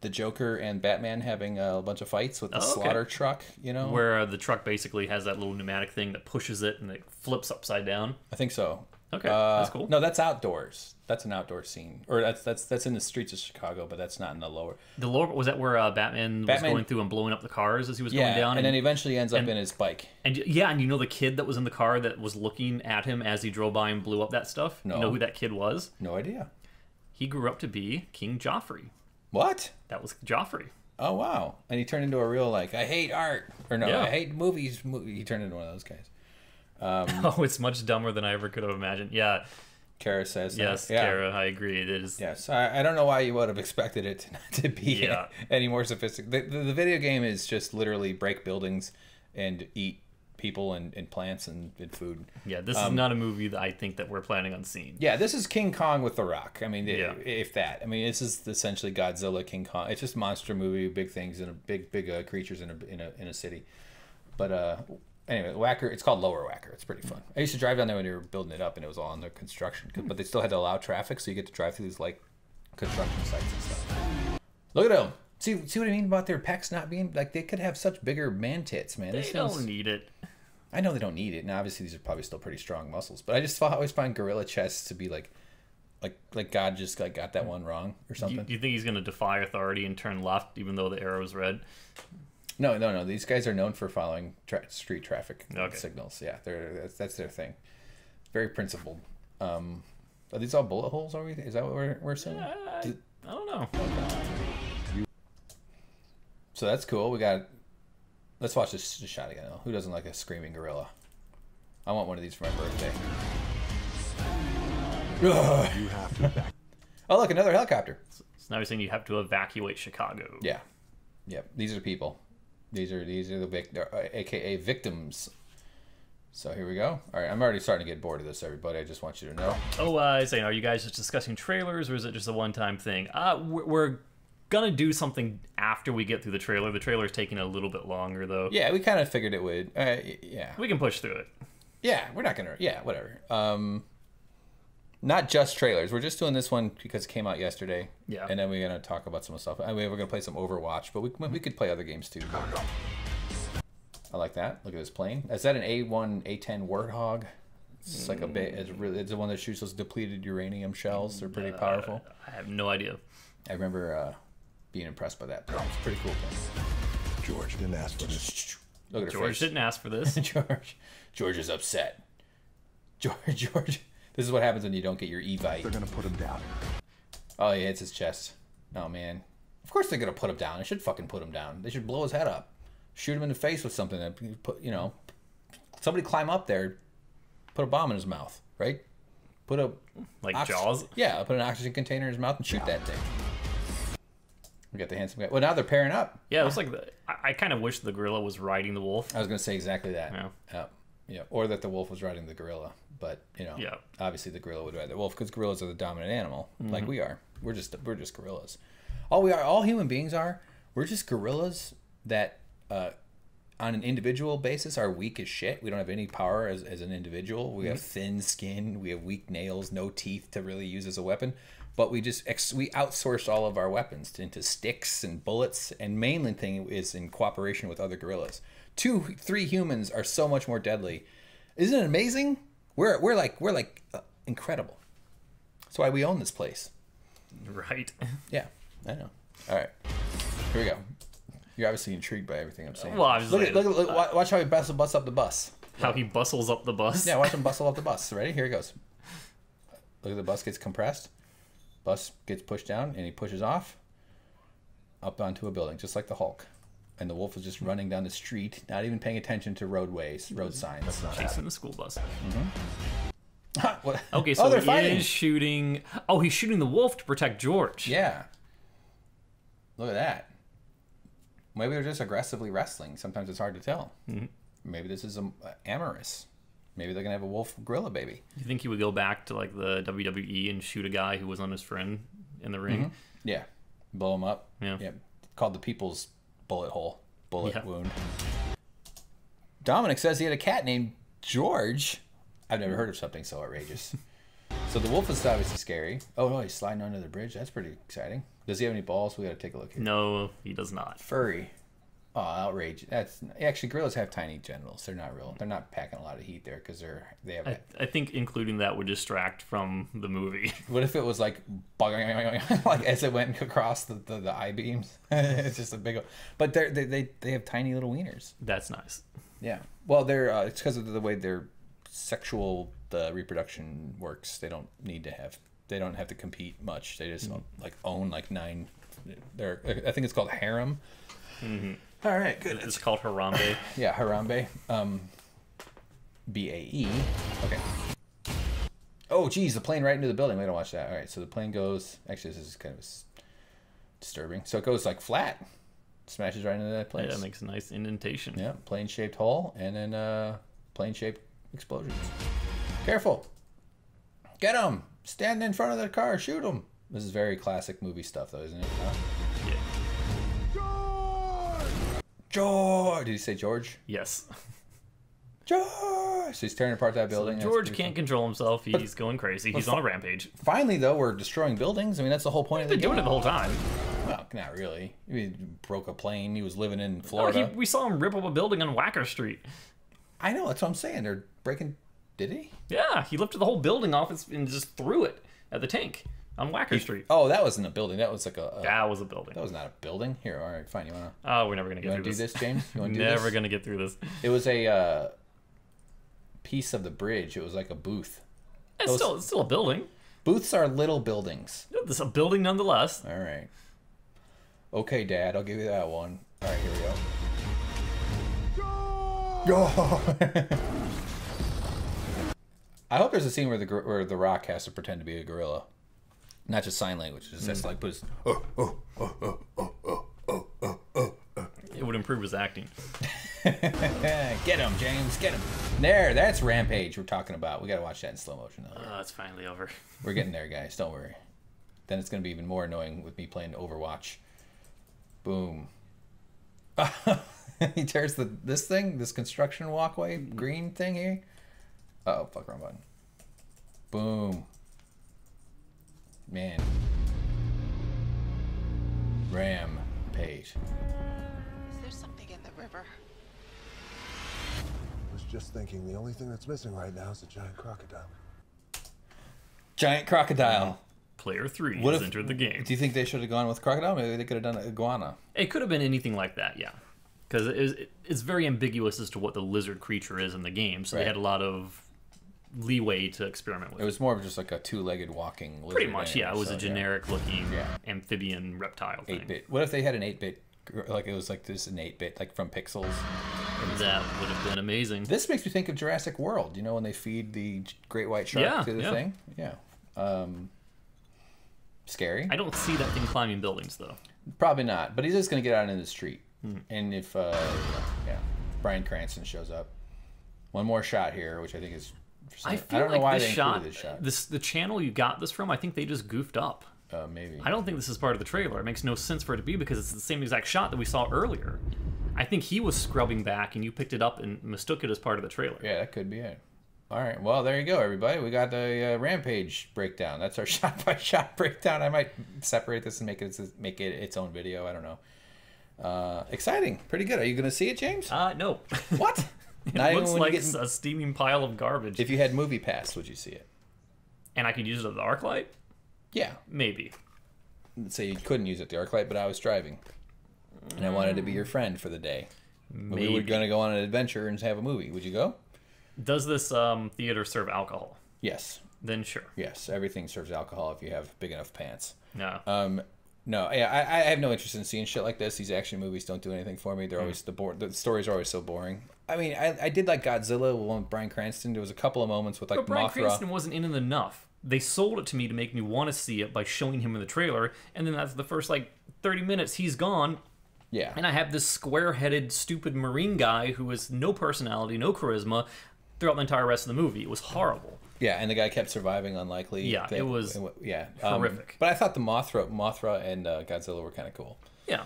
Joker and Batman having a bunch of fights with the slaughter truck. You know, where the truck basically has that little pneumatic thing that pushes it and it flips upside down. I think so. Okay, that's cool. No, that's outdoors. That's an outdoor scene, or that's in the streets of Chicago, but that's not in the lower. The lower was that where Batman was going through and blowing up the cars as he was going down, and then he eventually ends up in his bike. And and you know the kid that was in the car that was looking at him as he drove by and blew up that stuff. No. You know who that kid was? No idea. He grew up to be King Joffrey. What? That was Joffrey. Oh wow! And he turned into a real I hate art, or no, I hate movies. He turned into one of those guys. Oh, it's much dumber than I ever could have imagined. Yeah. Kara says that. Yes, Kara, I agree. It is. Yes, I don't know why you would have expected it to be any more sophisticated. The video game is just literally break buildings and eat people and plants and food. Yeah, this is not a movie that I think that we're planning on seeing. Yeah, this is King Kong with The Rock. I mean, if that. I mean, this is essentially Godzilla, King Kong. It's just a monster movie, big things and big creatures in a city. But anyway, Whacker. It's called Lower Whacker. It's pretty fun. I used to drive down there when they were building it up, and it was all under construction. But they still had to allow traffic, so you get to drive through these like construction sites and stuff. Look at them. See what I mean about their pecs not being like they could have such bigger man tits, man. They don't need it. I know they don't need it, and obviously these are probably still pretty strong muscles. But I just always find gorilla chests to be like God just got that one wrong or something. You think he's gonna defy authority and turn left even though the arrow is red? No. These guys are known for following street traffic signals. Yeah, that's their thing. Very principled. Are these all bullet holes? Is that what we're saying? I don't know. So that's cool. Let's watch this shot again. Who doesn't like a screaming gorilla? I want one of these for my birthday. You have to back. Oh, look, another helicopter. So now you're saying you have to evacuate Chicago. Yeah. Yep. These are people. These are the AKA victims. So here we go. All right, I'm already starting to get bored of this, everybody. I just want you to know. Oh, saying, are you guys just discussing trailers, or is it just a one-time thing? We're gonna do something after we get through the trailer. The trailer's taking a little bit longer, though. Yeah, we kind of figured it would. Yeah. We can push through it. Yeah, we're not gonna. Yeah, whatever. not just trailers. We're just doing this one because it came out yesterday. Yeah. And then we're gonna talk about some stuff. I mean, we're gonna play some Overwatch, but we could play other games too. I like that. Look at this plane. Is that an A1 A10 Warthog? It's like a bit. It's the one that shoots those depleted uranium shells. They're pretty powerful. I have no idea. I remember being impressed by that plane. It's pretty cool plane. George didn't ask for this. Look at her George face. didn't ask for this. George is upset. George. This is what happens when you don't get your Evite. They're gonna put him down. Oh, he hits his chest. Oh, man. Of course they're going to put him down. They should fucking put him down. They should blow his head up. Shoot him in the face with something. That put, you know, somebody climb up there, put a bomb in his mouth, right? Put a... Like Jaws? Yeah, put an oxygen container in his mouth and shoot that thing. We got the handsome guy. Well, now they're pairing up. Yeah, it was like... I kind of wish the gorilla was riding the wolf. I was going to say exactly that. Yeah. Yeah, or that the wolf was riding the gorilla. But, you know, Yeah. obviously the gorilla would ride the wolf because gorillas are the dominant animal, like we are. We're just gorillas. All human beings are. We're just gorillas that, on an individual basis, are weak as shit. We don't have any power as an individual. We have thin skin. We have weak nails, no teeth to really use as a weapon. But we outsourced all of our weapons into sticks and bullets. And mainly thing is in cooperation with other gorillas. 2-3 humans are so much more deadly. Isn't it amazing? We're like incredible. That's why we own this place. Right. Yeah, I know. All right, here we go. You're obviously intrigued by everything I'm saying. Well, I was look, watch how he busts up the bus. How he bustles up the bus. Yeah, watch him bustle up the bus. Ready? Here he goes. Look at the bus gets compressed. Bus gets pushed down, and he pushes off up onto a building, just like the Hulk. And the wolf is just running down the street, not even paying attention to road signs. Chasing the school bus. What? Okay, so they're he fighting. is shooting... Oh, he's shooting the wolf to protect George. Yeah. Look at that. Maybe they're just aggressively wrestling. Sometimes it's hard to tell. Maybe this is amorous. Maybe they're gonna have a wolf gorilla baby. You think he would go back to like the WWE and shoot a guy who was on his friend in the ring? Yeah. Blow him up. Yeah. Called the people's bullet Yeah. wound. Dominic says he had a cat named George. I've never heard of something so outrageous. So the wolf is obviously scary. Oh no, he's sliding under the bridge. That's pretty exciting. Does he have any balls? We gotta take a look here. No, he does not. Furry. Oh, outrage. That's actually, gorillas have tiny genitals. They're not real. They're not packing a lot of heat there because they have. I think including that would distract from the movie. What if it was like like as it went across the eye beams? It's just a big. But they have tiny little wieners. That's nice. Yeah. Well, they're it's because of the way their sexual reproduction works. They don't need to have. They don't have to compete much. They just like own like 9. I think it's called harem. All right, good. It's called Harambe. Yeah, Harambe. BAE. Okay. Oh, geez, the plane right into the building. We gotta watch that. All right, so the plane goes. Actually, this is kind of disturbing. So it goes like flat, smashes right into that place. Yeah, that makes a nice indentation. Yeah, plane-shaped hole, and then plane-shaped explosions. Careful. Get him! Stand in front of the car. Shoot him. This is very classic movie stuff, though, isn't it? Huh? Yeah. George! Did he say George? Yes. George! So he's tearing apart that building. That's George pretty can't control himself. He's going crazy. He's on a rampage. Finally, though, we're destroying buildings. I mean, that's the whole point of the He's been game. doing it the whole time. Well, not really. He broke a plane. He was living in Oh, Florida. we saw him rip up a building on Wacker Street. I know. That's what I'm saying. They're breaking... Did he? Yeah, he lifted the whole building off and just threw it at the tank on Wacker Street. Oh, that wasn't a building. That was like That was a building. That was not a building. Here, all right, fine. You wanna? Oh, we're never gonna get You through wanna do this, James? You wanna do Never this? gonna get through this. It was a piece of the bridge. It was like a booth. It's still a building. Booths are little buildings. It's a building nonetheless. All right. Okay, Dad, I'll give you that one. All right, here we go. I hope there's a scene where the Rock has to pretend to be a gorilla, not just sign language. It's just like put his It would improve his acting. Get him, James. Get him. There, that's Rampage we're talking about. We gotta watch that in slow motion though. Oh, it's finally over. We're getting there, guys. Don't worry. Then it's gonna be even more annoying with me playing Overwatch. Boom. He tears this construction walkway green thing here. Oh, fuck, wrong button. Boom. Man. Rampage. Is there something in the river? I was just thinking the only thing that's missing right now is a giant crocodile. Giant crocodile. Player 3 What has if- entered the game. Do you think they should have gone with crocodile? Maybe they could have done iguana. It could have been anything like that, yeah. Because it's very ambiguous as to what the lizard creature is in the game, so Right. they had a lot of leeway to experiment with. It was more of just like a two-legged walking lizard. Pretty much, yeah. It anyway, was so, a generic-looking Yeah. amphibian reptile thing. 8-bit. What if they had an 8-bit, like it was like this an 8-bit, like from Pixels? That would have been amazing. This makes me think of Jurassic World. You know when they feed the great white shark Yeah, to the yeah. thing? Yeah. Scary? I don't see that thing climbing buildings, though. Probably not. But he's just going to get out into the street. Hmm. And if, Bryan Cranston shows up. One more shot here, which I think is... I feel don't know like why this they shot, included this shot. the channel you got this from, I think they just goofed up. Maybe. I don't think this is part of the trailer. It makes no sense for it to be because it's the same exact shot that we saw earlier. I think he was scrubbing back and you picked it up and mistook it as part of the trailer. Yeah, that could be it. All right. Well, there you go, everybody. We got the Rampage breakdown. That's our shot-by-shot breakdown. I might separate this and make it its own video. I don't know. Exciting. Pretty good. Are you going to see it, James? No. What? It Not even looks when like you get... a steaming pile of garbage. If you had Movie Pass, would you see it? And I could use it at the ArcLight? Yeah. Maybe. Let's say you couldn't use it at the ArcLight, but I was driving. And I wanted to be your friend for the day. Maybe. We were going to go on an adventure and have a movie. Would you go? Does this theater serve alcohol? Yes. Then sure. Yes. Everything serves alcohol if you have big enough pants. No. No, yeah, I have no interest in seeing shit like this. These action movies don't do anything for me. They're always the stories are always so boring. I mean, I did like Godzilla, the one with Bryan Cranston. There was a couple of moments with like But Bryan Mothra. Cranston wasn't in it enough. They sold it to me to make me want to see it by showing him in the trailer, and then that's the first like 30 minutes he's gone. Yeah. And I have this square-headed, stupid Marine guy who has no personality, no charisma throughout the entire rest of the movie. It was horrible. Yeah, and the guy kept surviving unlikely. Yeah, it was horrific. But I thought the Mothra and Godzilla were kind of cool. Yeah.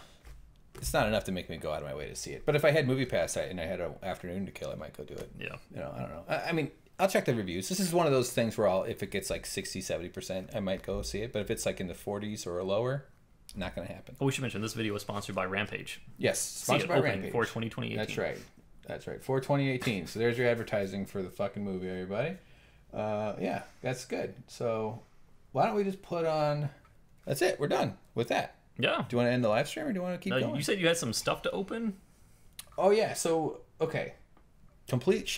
It's not enough to make me go out of my way to see it. But if I had Movie Pass and I had an afternoon to kill, I might go do it. Yeah. You know, I don't know. I mean, I'll check the reviews. This is one of those things where if it gets like 60, 70%, I might go see it. But if it's like in the 40s or lower, not going to happen. Oh, we should mention this video was sponsored by Rampage. Yes, sponsored by Rampage. For 2018. That's right. That's right. For 2018. So there's your advertising for the fucking movie, everybody. Yeah, that's good. So why don't we just put on... That's it. We're done with that. Yeah. Do you want to end the live stream or do you want to keep going? You said you had some stuff to open? Oh, yeah. So, okay. Complete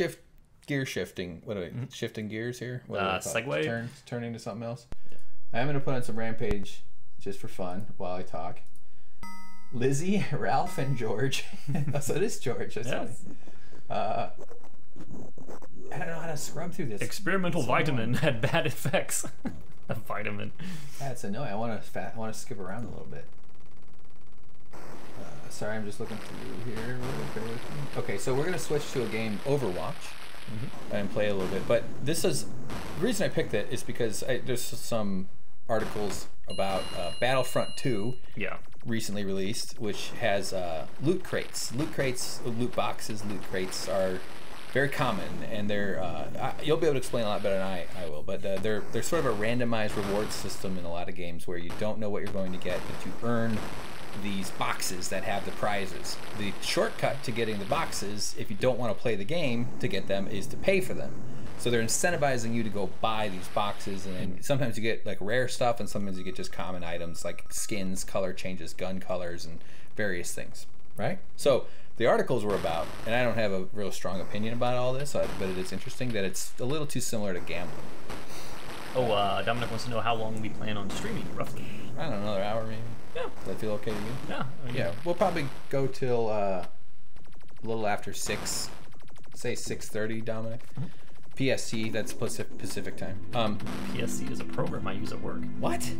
gear shifting. What are we? Shifting gears here? What do I call it? Segue? Turning to something else? Yeah. I'm going to put on some Rampage just for fun while I talk. Lizzie, Ralph, and George. So it is George. That's funny. I don't know how to scrub through this. Experimental vitamin had bad effects. A vitamin. That's annoying. I want to skip around a little bit. Sorry, I'm just looking through here. Okay, so we're gonna switch to a game, Overwatch, and play a little bit. But this is the reason I picked it is because there's some articles about Battlefront 2. Yeah. Recently released, which has loot crates. Loot boxes, loot crates are very common, and they're you'll be able to explain a lot better than I will, but they're sort of a randomized reward system in a lot of games where you don't know what you're going to get, but you earn these boxes that have the prizes. The shortcut to getting the boxes, if you don't want to play the game to get them, is to pay for them. So they're incentivizing you to go buy these boxes, and then sometimes you get like rare stuff, and sometimes you get just common items like skins, color changes, gun colors, and various things, right? So the articles were about, and I don't have a real strong opinion about all this, but it is interesting that it's a little too similar to gambling. Oh, Dominic wants to know how long we plan on streaming, roughly. I don't know, another hour maybe? Yeah. Does that feel okay to you? Yeah. Yeah, we'll probably go till a little after 6, say 6:30, Dominic. PST, that's Pacific time. PSC is a program I use at work. What?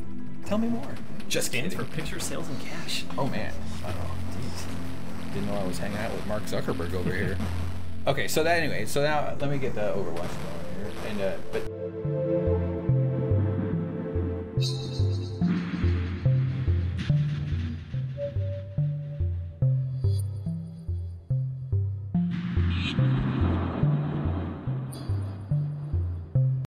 Tell me more. Just Stands kidding. for Picture Sales and Cash. Oh man. Oh, geez. Didn't know I was hanging out with Mark Zuckerberg over here. Okay, so now let me get the Overwatch going here. And